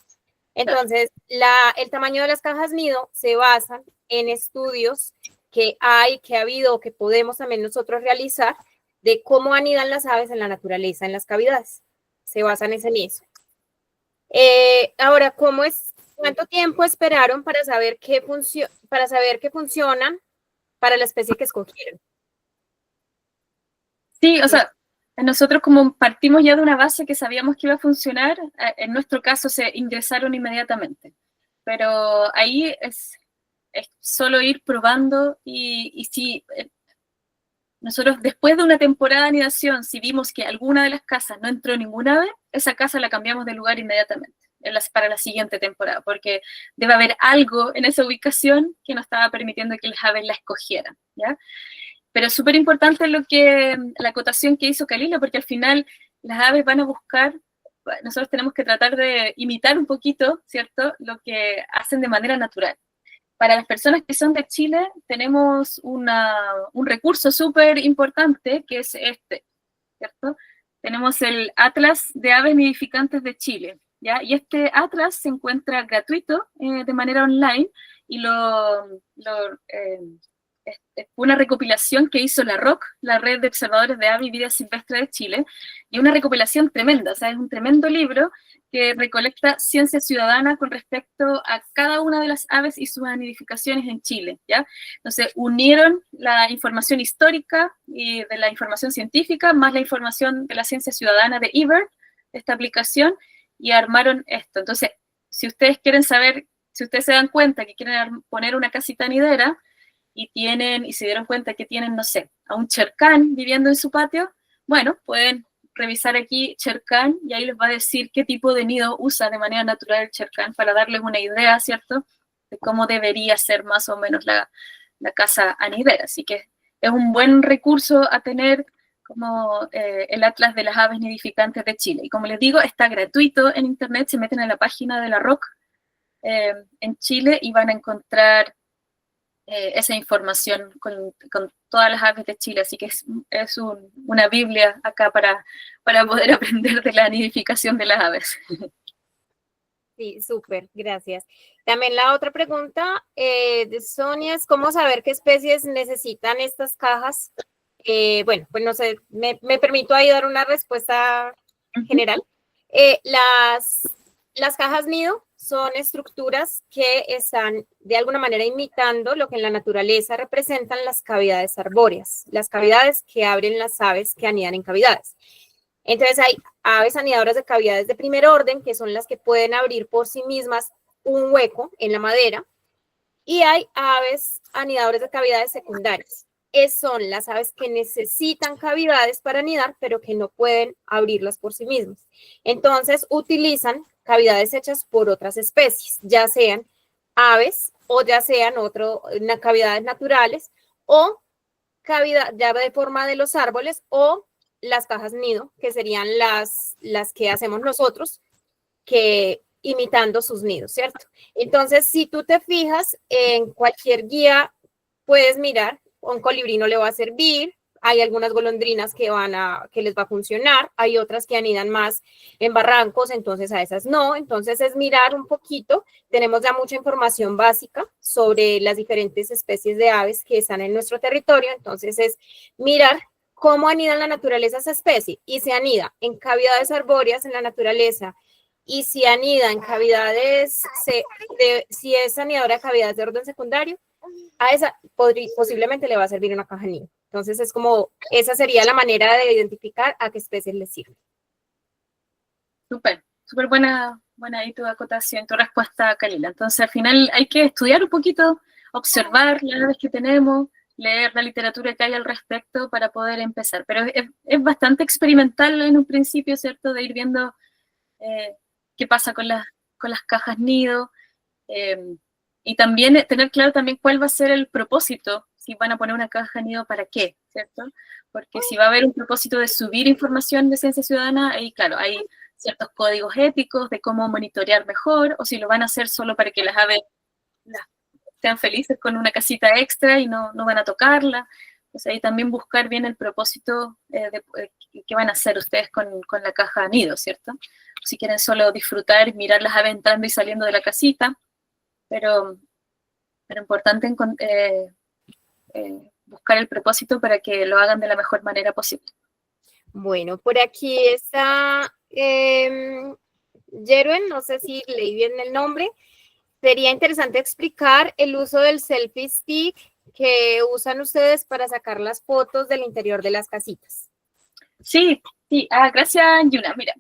Entonces, el tamaño de las cajas nido se basa en estudios que ha habido, que podemos también nosotros realizar, de cómo anidan las aves en la naturaleza, en las cavidades. Se basan en eso. Ahora, ¿cuánto tiempo esperaron para saber que funcionan para la especie que escogieron? Sí, o sea, nosotros como partimos ya de una base que sabíamos que iba a funcionar, en nuestro caso se ingresaron inmediatamente, pero ahí es solo ir probando y si nosotros después de una temporada de anidación, si vimos que alguna de las casas no entró ninguna ave, esa casa la cambiamos de lugar inmediatamente para la siguiente temporada, porque debe haber algo en esa ubicación que no estaba permitiendo que las aves la escogieran, ¿ya? Pero es súper importante la acotación que hizo Kalila, porque al final las aves van a buscar, nosotros tenemos que tratar de imitar un poquito, ¿cierto?, lo que hacen de manera natural. Para las personas que son de Chile, tenemos un recurso súper importante, que es ¿cierto? Tenemos el Atlas de Aves Nidificantes de Chile, ¿ya? Y este atlas se encuentra gratuito de manera online, y es una recopilación que hizo la ROC, la Red de Observadores de Aves y Vida Silvestre de Chile, y una recopilación tremenda, o sea, es un tremendo libro que recolecta ciencia ciudadana con respecto a cada una de las aves y sus nidificaciones en Chile, ¿ya? Entonces, unieron la información histórica y de la información científica, más la información de la ciencia ciudadana de eBird, esta aplicación, y armaron esto. Entonces, si ustedes quieren saber, si ustedes se dan cuenta que quieren poner una casita nidera, y se dieron cuenta que tienen, no sé, a un chercán viviendo en su patio, bueno, pueden revisar aquí chercán y ahí les va a decir qué tipo de nido usa de manera natural el chercán para darles una idea, ¿cierto?, de cómo debería ser más o menos la casa anidera. Así que es un buen recurso a tener como el Atlas de las Aves Nidificantes de Chile. Y como les digo, está gratuito en internet, se meten a la página de la ROC en Chile y van a encontrar esa información con todas las aves de Chile, así que es una Biblia acá para poder aprender de la nidificación de las aves. Sí, súper, gracias. También la otra pregunta de Sonia es ¿cómo saber qué especies necesitan estas cajas? Bueno, pues no sé, me permito ahí dar una respuesta general. Las cajas nido son estructuras que están de alguna manera imitando lo que en la naturaleza representan las cavidades arbóreas, las cavidades que abren las aves que anidan en cavidades. Entonces hay aves anidadoras de cavidades de primer orden, que son las que pueden abrir por sí mismas un hueco en la madera, y hay aves anidadoras de cavidades secundarias. Son las aves que necesitan cavidades para anidar, pero que no pueden abrirlas por sí mismas. Entonces utilizan cavidades hechas por otras especies, ya sean aves o ya sean cavidades naturales o cavidad ya de forma de los árboles o las cajas nido, que serían las que hacemos nosotros, que imitando sus nidos, ¿cierto? Entonces, si tú te fijas en cualquier guía, puedes mirar, un colibrí no le va a servir, hay algunas golondrinas que les va a funcionar, hay otras que anidan más en barrancos, entonces a esas no. Entonces es mirar un poquito, tenemos ya mucha información básica sobre las diferentes especies de aves que están en nuestro territorio, entonces es mirar cómo anida en la naturaleza esa especie, y se anida en cavidades arbóreas en la naturaleza, y si anida en cavidades, si es anidadora de cavidades de orden secundario, a esa posiblemente le va a servir una caja nido. Entonces es como, esa sería la manera de identificar a qué especies le sirve. Súper buena ahí tu acotación, tu respuesta, Kalila. Entonces al final hay que estudiar un poquito, observar las aves que tenemos, leer la literatura que hay al respecto para poder empezar. Pero es bastante experimental en un principio, ¿cierto? De ir viendo qué pasa con las cajas nido, y también tener claro también cuál va a ser el propósito, si van a poner una caja nido para qué, ¿cierto? Porque si va a haber un propósito de subir información de ciencia ciudadana, ahí claro, hay ciertos códigos éticos de cómo monitorear mejor, o si lo van a hacer solo para que las aves sean felices con una casita extra y no van a tocarla. Pues ahí también buscar bien el propósito de qué van a hacer ustedes con la caja nido, ¿cierto? Si quieren solo disfrutar, mirar las aves entrando y saliendo de la casita, pero importante buscar el propósito para que lo hagan de la mejor manera posible. Bueno, por aquí está Jeruen, no sé si leí bien el nombre. Sería interesante explicar el uso del selfie stick que usan ustedes para sacar las fotos del interior de las casitas. Sí. Gracias, Yuna. Mira,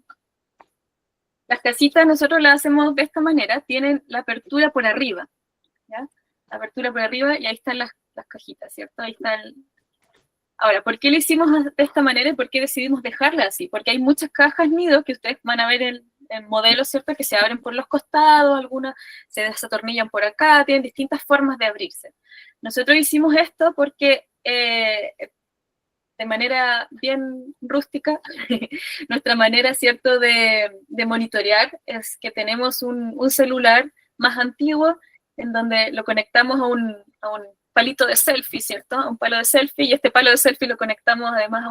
las casitas nosotros las hacemos de esta manera, tienen la apertura por arriba, ¿ya? La apertura por arriba y ahí están las cajitas, ¿cierto? Ahí está Ahora, ¿por qué lo hicimos de esta manera y por qué decidimos dejarla así? Porque hay muchas cajas nido que ustedes van a ver en modelos, ¿cierto? Que se abren por los costados, algunas se desatornillan por acá, tienen distintas formas de abrirse. Nosotros hicimos esto porque de manera bien rústica, nuestra manera, ¿cierto?, de monitorear es que tenemos un celular más antiguo en donde lo conectamos a un palito de selfie, ¿cierto?, a un palo de selfie, y este palo de selfie lo conectamos además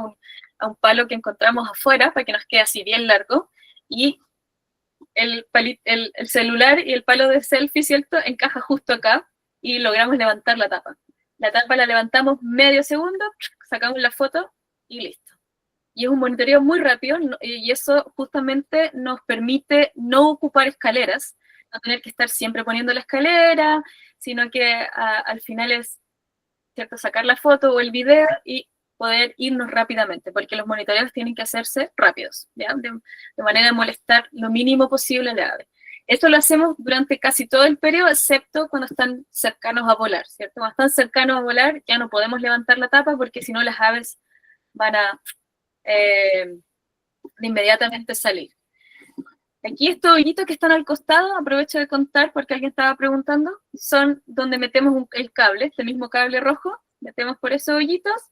a un palo que encontramos afuera para que nos quede así bien largo, y el celular y el palo de selfie, ¿cierto?, encaja justo acá y logramos levantar la tapa. La tapa la levantamos medio segundo, sacamos la foto y listo. Y es un monitoreo muy rápido y eso justamente nos permite no ocupar escaleras, no tener que estar siempre poniendo la escalera, sino que al final es, ¿cierto?, sacar la foto o el video y poder irnos rápidamente, porque los monitoreos tienen que hacerse rápidos, ¿ya? De manera de molestar lo mínimo posible a la ave. Esto lo hacemos durante casi todo el periodo, excepto cuando están cercanos a volar, ¿cierto? Cuando están cercanos a volar ya no podemos levantar la tapa porque si no las aves van a de inmediatamente salir. Aquí estos hoyitos que están al costado, aprovecho de contar porque alguien estaba preguntando, son donde metemos el cable, este mismo cable rojo, metemos por esos hoyitos,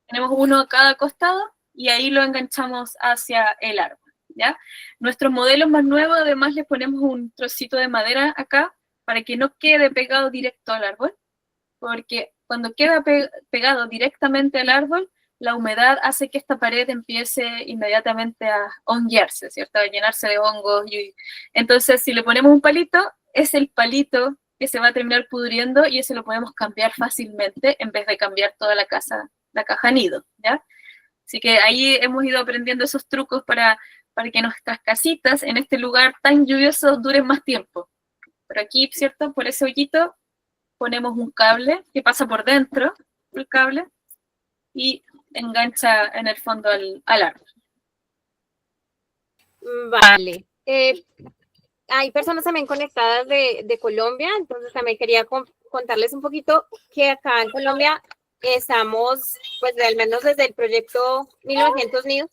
tenemos uno a cada costado y ahí lo enganchamos hacia el árbol. ¿Ya? Nuestros modelos más nuevos, además, les ponemos un trocito de madera acá para que no quede pegado directo al árbol, porque cuando queda pegado directamente al árbol, la humedad hace que esta pared empiece inmediatamente a honguearse, ¿cierto? A llenarse de hongos. Entonces, si le ponemos un palito, es el palito que se va a terminar pudriendo y ese lo podemos cambiar fácilmente en vez de cambiar toda la caja nido, ¿ya? Así que ahí hemos ido aprendiendo esos trucos para que nuestras casitas en este lugar tan lluvioso duren más tiempo. Pero aquí, ¿cierto? Por ese hoyito ponemos un cable que pasa por dentro del cable y engancha en el fondo al árbol. Vale. Hay personas también conectadas de Colombia, entonces también quería contarles un poquito que acá en Colombia estamos, pues al menos desde el proyecto 1900 Nidos,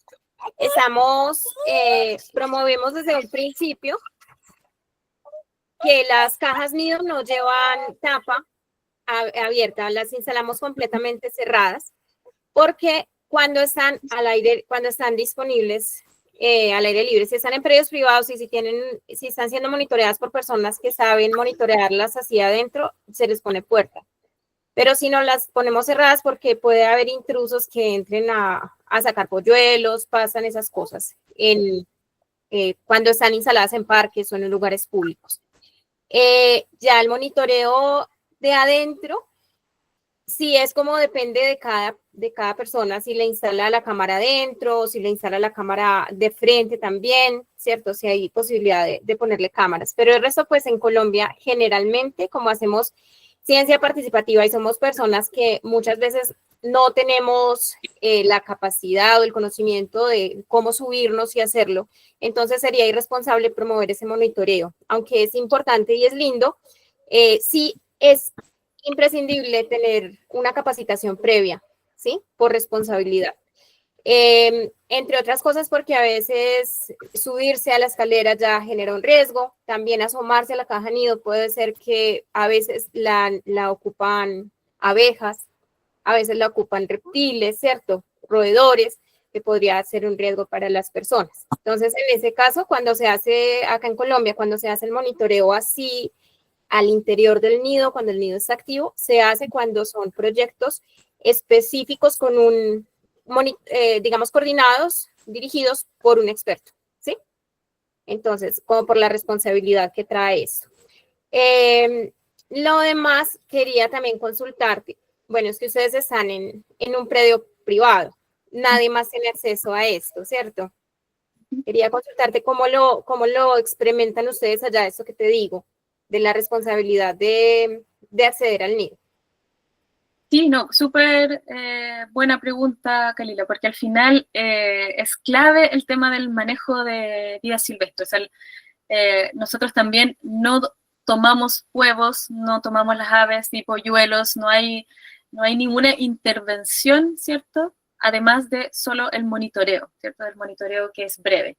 promovemos desde un principio que las cajas nido no llevan tapa abierta, las instalamos completamente cerradas, porque cuando están al aire, cuando están disponibles al aire libre, si están en predios privados y si están siendo monitoreadas por personas que saben monitorearlas así adentro, se les pone puerta. Pero si no las ponemos cerradas porque puede haber intrusos que entren a sacar polluelos, pasan esas cosas cuando están instaladas en parques o en lugares públicos. Ya el monitoreo de adentro, sí es como depende de cada persona, si le instala la cámara adentro, si le instala la cámara de frente también, ¿cierto? Si hay posibilidad de ponerle cámaras. Pero el resto, pues en Colombia, generalmente, como hacemos ciencia participativa y somos personas que muchas veces no tenemos la capacidad o el conocimiento de cómo subirnos y hacerlo, entonces sería irresponsable promover ese monitoreo. Aunque es importante y es lindo, sí es imprescindible tener una capacitación previa, ¿sí? Por responsabilidad. Entre otras cosas porque a veces subirse a la escalera ya genera un riesgo, también asomarse a la caja nido puede ser que a veces la ocupan abejas, a veces la ocupan reptiles, ¿cierto? Roedores, que podría ser un riesgo para las personas. Entonces, en ese caso, cuando se hace acá en Colombia, cuando se hace el monitoreo así al interior del nido, cuando el nido está activo, se hace cuando son proyectos específicos con digamos, coordinados, dirigidos por un experto, ¿sí? Entonces, como por la responsabilidad que trae esto. Lo demás, quería también consultarte. Bueno, es que ustedes están en un predio privado. Nadie más tiene acceso a esto, ¿cierto? Quería consultarte cómo lo experimentan ustedes allá, eso que te digo, de la responsabilidad de acceder al nido. Sí, no, súper buena pregunta, Kalila, porque al final es clave el tema del manejo de vida silvestre. O sea, nosotros también no tomamos huevos, no tomamos las aves ni polluelos, no hay ninguna intervención, ¿cierto? Además de solo el monitoreo, ¿cierto? El monitoreo que es breve.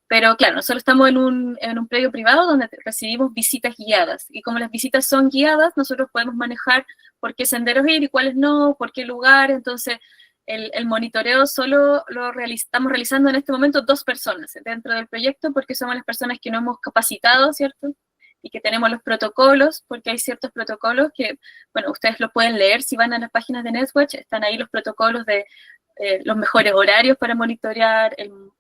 Pero claro, nosotros estamos en un predio privado donde recibimos visitas guiadas. Y como las visitas son guiadas, nosotros podemos manejar por qué senderos ir y cuáles no, por qué lugar. Entonces, el monitoreo solo estamos realizando en este momento 2 personas dentro del proyecto porque somos las personas que no hemos capacitado, ¿cierto? Y que tenemos los protocolos, porque hay ciertos protocolos que, bueno, ustedes lo pueden leer si van a las páginas de Netwatch, están ahí los protocolos de los mejores horarios para monitorear,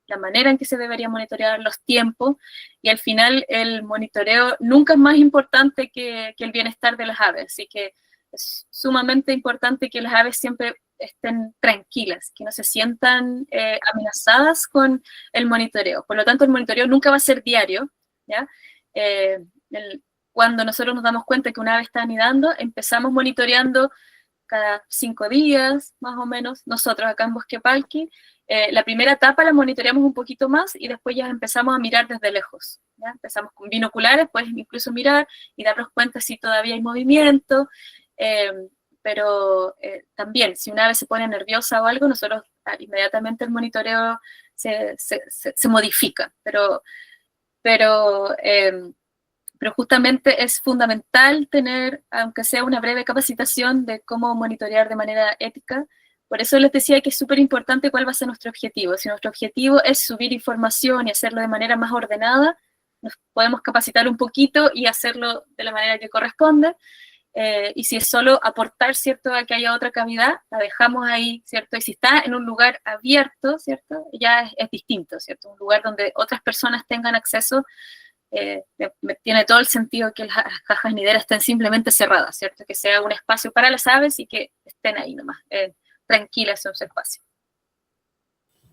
la manera en que se debería monitorear, los tiempos, y al final el monitoreo nunca es más importante que el bienestar de las aves, así que es sumamente importante que las aves siempre estén tranquilas, que no se sientan amenazadas con el monitoreo. Por lo tanto, el monitoreo nunca va a ser diario, ¿ya? Cuando nosotros nos damos cuenta que una ave está anidando, empezamos monitoreando cada 5 días, más o menos, nosotros acá en Bosque Palqui. La primera etapa la monitoreamos un poquito más y después ya empezamos a mirar desde lejos, ¿ya? Empezamos con binoculares, puedes incluso mirar y darnos cuenta si todavía hay movimiento, pero también, si una ave se pone nerviosa o algo, nosotros inmediatamente el monitoreo se modifica, pero justamente es fundamental tener, aunque sea una breve capacitación de cómo monitorear de manera ética. Por eso les decía que es súper importante cuál va a ser nuestro objetivo. Si nuestro objetivo es subir información y hacerlo de manera más ordenada, nos podemos capacitar un poquito y hacerlo de la manera que corresponde. Y si es solo aportar, ¿cierto?, a que haya otra cavidad, la dejamos ahí, ¿cierto? Y si está en un lugar abierto, ¿cierto?, ya es distinto, ¿cierto? Un lugar donde otras personas tengan acceso, tiene todo el sentido que las cajas nideras estén simplemente cerradas, ¿cierto? Que sea un espacio para las aves y que estén ahí nomás, tranquilas en su espacio.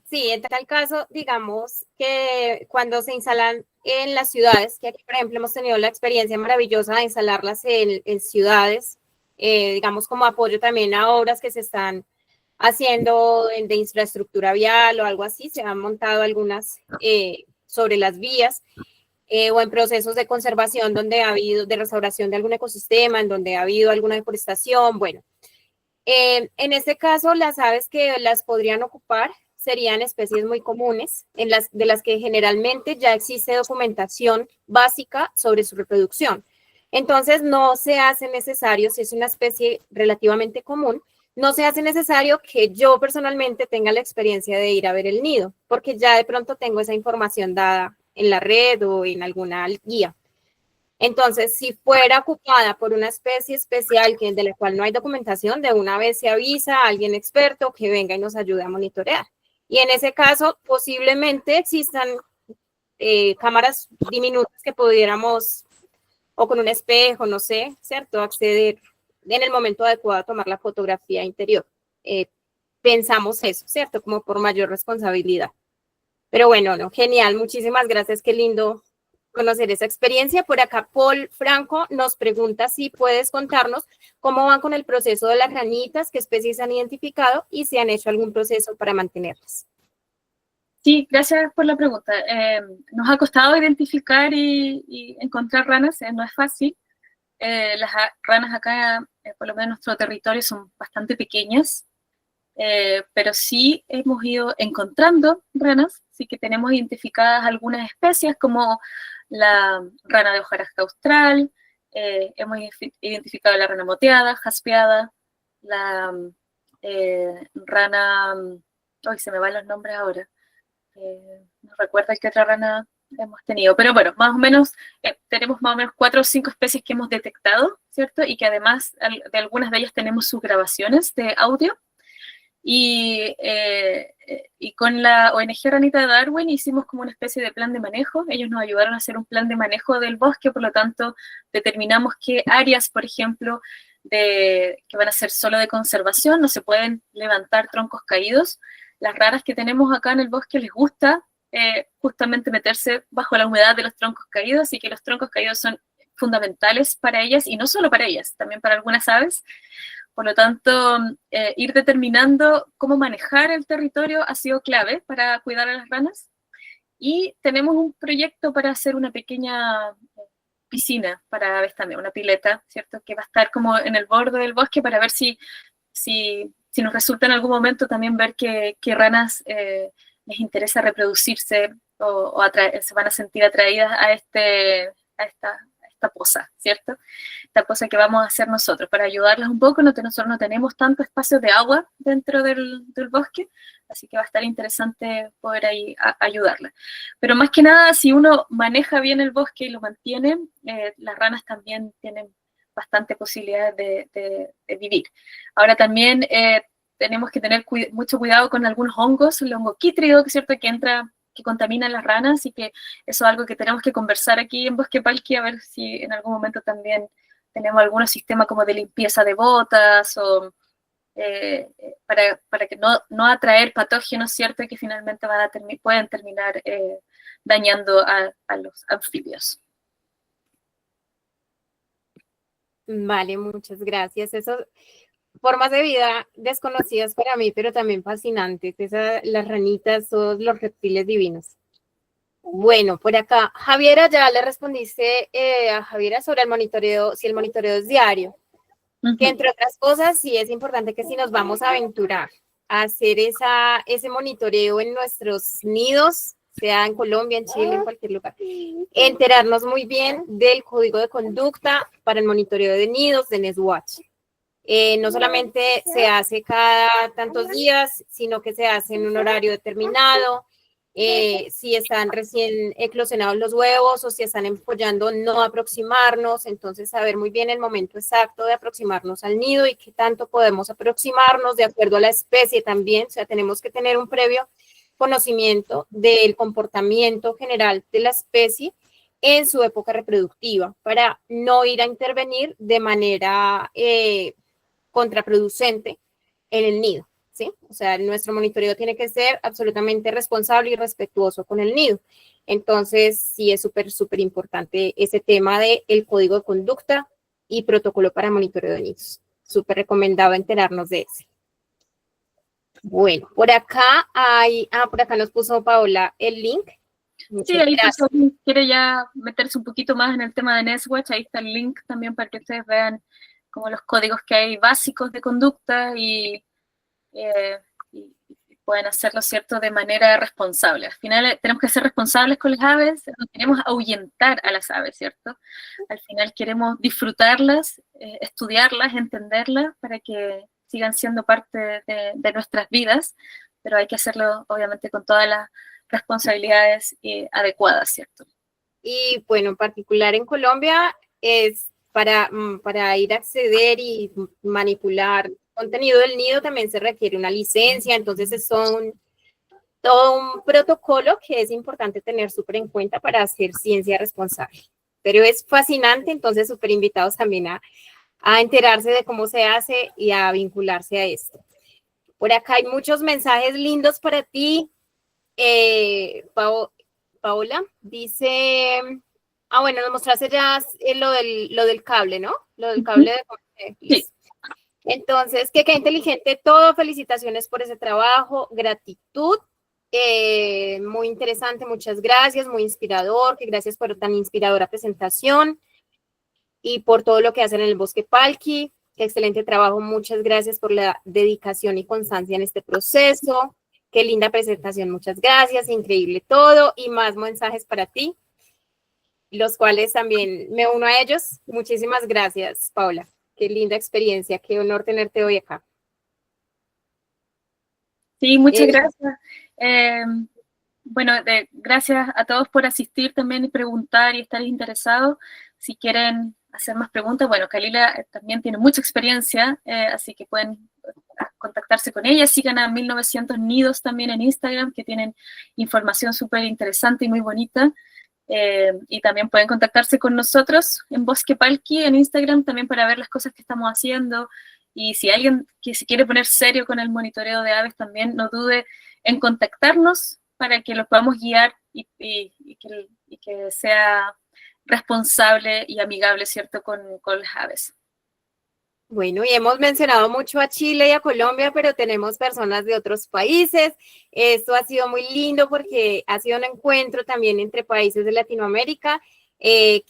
Sí, en tal caso, digamos que cuando se instalan en las ciudades, que aquí, por ejemplo, hemos tenido la experiencia maravillosa de instalarlas en ciudades, digamos como apoyo también a obras que se están haciendo de infraestructura vial o algo así, se han montado algunas sobre las vías, o en procesos de conservación donde ha habido, de restauración de algún ecosistema, en donde ha habido alguna deforestación, bueno. En este caso, las aves que las podrían ocupar serían especies muy comunes, de las que generalmente ya existe documentación básica sobre su reproducción. Entonces, no se hace necesario, si es una especie relativamente común, no se hace necesario que yo personalmente tenga la experiencia de ir a ver el nido, porque ya de pronto tengo esa información dada en la red o en alguna guía. Entonces, si fuera ocupada por una especie especial de la cual no hay documentación, de una vez se avisa a alguien experto que venga y nos ayude a monitorear. Y en ese caso, posiblemente existan cámaras diminutas que pudiéramos, o con un espejo, no sé, ¿cierto?, acceder en el momento adecuado a tomar la fotografía interior. Pensamos eso, ¿cierto?, como por mayor responsabilidad. Pero bueno, no, genial, muchísimas gracias, qué lindo conocer esa experiencia. Por acá, Paul Franco nos pregunta si puedes contarnos cómo van con el proceso de las ranitas, qué especies han identificado y si han hecho algún proceso para mantenerlas. Sí, gracias por la pregunta. Nos ha costado identificar y encontrar ranas, no es fácil. Las ranas acá por lo menos en nuestro territorio, son bastante pequeñas, pero sí hemos ido encontrando ranas, sí que tenemos identificadas algunas especies como la rana de hojarasca austral, hemos identificado la rana moteada, jaspeada, la rana, hoy se me van los nombres ahora, no recuerdo qué otra rana hemos tenido, pero bueno, más o menos tenemos más o menos 4 o 5 especies que hemos detectado, ¿cierto? Y que además de algunas de ellas tenemos sus grabaciones de audio. Y con la ONG Ranita de Darwin hicimos como una especie de plan de manejo. Ellos nos ayudaron a hacer un plan de manejo del bosque, por lo tanto determinamos qué áreas, por ejemplo, que van a ser solo de conservación, no se pueden levantar troncos caídos. Las raras que tenemos acá en el bosque les gusta justamente meterse bajo la humedad de los troncos caídos, así que los troncos caídos son fundamentales para ellas, y no solo para ellas, también para algunas aves. Por lo tanto, ir determinando cómo manejar el territorio ha sido clave para cuidar a las ranas. Y tenemos un proyecto para hacer una pequeña piscina para aves también, una pileta, ¿cierto? Que va a estar como en el borde del bosque para ver si nos resulta en algún momento también ver qué ranas les interesa reproducirse o se van a sentir atraídas a esta poza, ¿cierto? Esta poza que vamos a hacer nosotros para ayudarlas un poco. Nosotros no tenemos tanto espacio de agua dentro del bosque, así que va a estar interesante poder ahí ayudarlas. Pero más que nada, si uno maneja bien el bosque y lo mantiene, las ranas también tienen bastante posibilidades de vivir. Ahora también tenemos que tener mucho cuidado con algunos hongos, el hongo quítrido, ¿cierto? Que contaminan las ranas, y que eso es algo que tenemos que conversar aquí en Bosque Palqui, a ver si en algún momento también tenemos algún sistema como de limpieza de botas, o para que no atraer patógenos, ¿cierto? Que finalmente pueden terminar dañando a los anfibios. Vale, muchas gracias. Eso, formas de vida desconocidas para mí, pero también fascinantes. Las ranitas, todos los reptiles divinos. Bueno, por acá, Javiera, ya le respondiste a Javiera sobre el monitoreo, si el monitoreo es diario, que entre otras cosas, sí es importante que si nos vamos a aventurar a hacer ese monitoreo en nuestros nidos, sea en Colombia, en Chile, en cualquier lugar, enterarnos muy bien del código de conducta para el monitoreo de nidos de Nestwatch. No solamente se hace cada tantos días, sino que se hace en un horario determinado. Si están recién eclosionados los huevos o si están empollando, no aproximarnos. Entonces, saber muy bien el momento exacto de aproximarnos al nido y qué tanto podemos aproximarnos de acuerdo a la especie también. O sea, tenemos que tener un previo conocimiento del comportamiento general de la especie en su época reproductiva para no ir a intervenir de manera contraproducente en el nido, ¿sí? O sea, nuestro monitoreo tiene que ser absolutamente responsable y respetuoso con el nido. Entonces, sí es súper importante ese tema del código de conducta y protocolo para monitoreo de nidos. Súper recomendado enterarnos de ese. Bueno, por acá nos puso Paola el link. Sí, ahí si quiere ya meterse un poquito más en el tema de Nestwatch, ahí está el link también para que ustedes vean como los códigos que hay básicos de conducta y pueden hacerlo, ¿cierto?, de manera responsable. Al final tenemos que ser responsables con las aves, no queremos ahuyentar a las aves, ¿cierto? Al final queremos disfrutarlas, estudiarlas, entenderlas, para que sigan siendo parte de nuestras vidas, pero hay que hacerlo, obviamente, con todas las responsabilidades adecuadas, ¿cierto? Y bueno, en particular en Colombia es para ir a acceder y manipular contenido del nido también se requiere una licencia, entonces es todo un protocolo que es importante tener súper en cuenta para hacer ciencia responsable. Pero es fascinante, entonces súper invitados también a enterarse de cómo se hace y a vincularse a esto. Por acá hay muchos mensajes lindos para ti. Paola dice, bueno, nos mostraste ya lo del cable, ¿no? Lo del cable de... Sí. Entonces, qué inteligente todo, felicitaciones por ese trabajo, gratitud, muy interesante, muchas gracias, muy inspirador, que gracias por tan inspiradora presentación y por todo lo que hacen en el Bosque Palqui, qué excelente trabajo, muchas gracias por la dedicación y constancia en este proceso, qué linda presentación, muchas gracias, increíble todo y más mensajes para ti, los cuales también me uno a ellos. Muchísimas gracias, Paola, qué linda experiencia, qué honor tenerte hoy acá. Sí, muchas gracias. Bueno, gracias a todos por asistir también y preguntar y estar interesados. Si quieren hacer más preguntas, bueno, Kalila también tiene mucha experiencia, así que pueden contactarse con ella. Sigan a 1900 Nidos también en Instagram, que tienen información súper interesante y muy bonita. Y también pueden contactarse con nosotros en Bosque Palki en Instagram también para ver las cosas que estamos haciendo. Y si alguien que se quiere poner serio con el monitoreo de aves también, no dude en contactarnos para que los podamos guiar y que sea responsable y amigable, ¿cierto?, con las aves. Bueno, y hemos mencionado mucho a Chile y a Colombia, pero tenemos personas de otros países. Esto ha sido muy lindo porque ha sido un encuentro también entre países de Latinoamérica que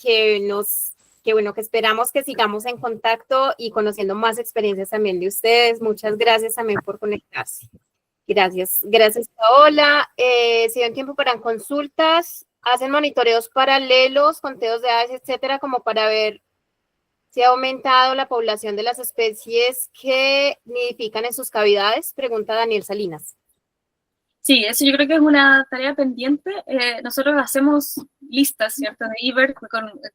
esperamos que sigamos en contacto y conociendo más experiencias también de ustedes. Muchas gracias también por conectarse. Gracias, Paola. Si dan tiempo para consultas, hacen monitoreos paralelos, conteos de aves, etcétera, como para ver si ha aumentado la población de las especies que nidifican en sus cavidades, pregunta Daniel Salinas. Sí, eso yo creo que es una tarea pendiente. Nosotros hacemos listas, ¿cierto?, de IBER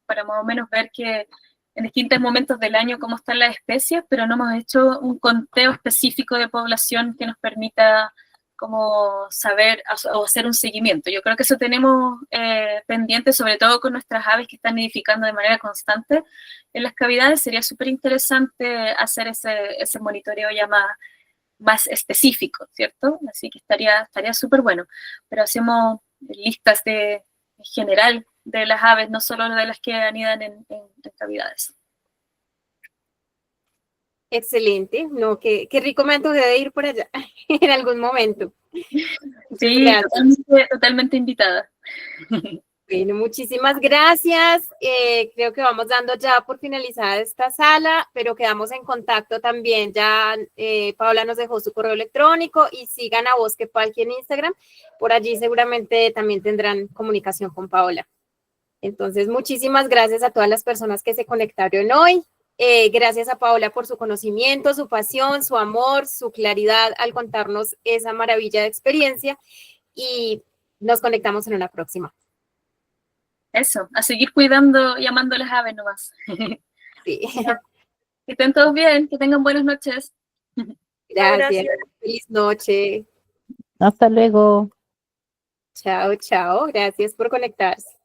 para más o menos ver que en distintos momentos del año cómo están las especies, pero no hemos hecho un conteo específico de población que nos permita como saber o hacer un seguimiento. Yo creo que eso tenemos pendiente, sobre todo con nuestras aves que están nidificando de manera constante en las cavidades. Sería súper interesante hacer ese monitoreo ya más específico, ¿cierto? Así que estaría súper bueno. Pero hacemos listas en general de las aves, no solo de las que anidan en cavidades. Excelente, no, qué rico me antojé de ir por allá en algún momento. Sí, totalmente invitada. Bueno, muchísimas gracias. Creo que vamos dando ya por finalizada esta sala, pero quedamos en contacto también. Ya Paola nos dejó su correo electrónico y sigan a Bosque Palki en Instagram. Por allí seguramente también tendrán comunicación con Paola. Entonces, muchísimas gracias a todas las personas que se conectaron hoy. Gracias a Paola por su conocimiento, su pasión, su amor, su claridad al contarnos esa maravilla de experiencia y nos conectamos en una próxima. Eso, a seguir cuidando y amando las aves nomás. Sí. Que estén todos bien, que tengan buenas noches. Gracias. Feliz noche. Hasta luego. Chao, chao. Gracias por conectarse.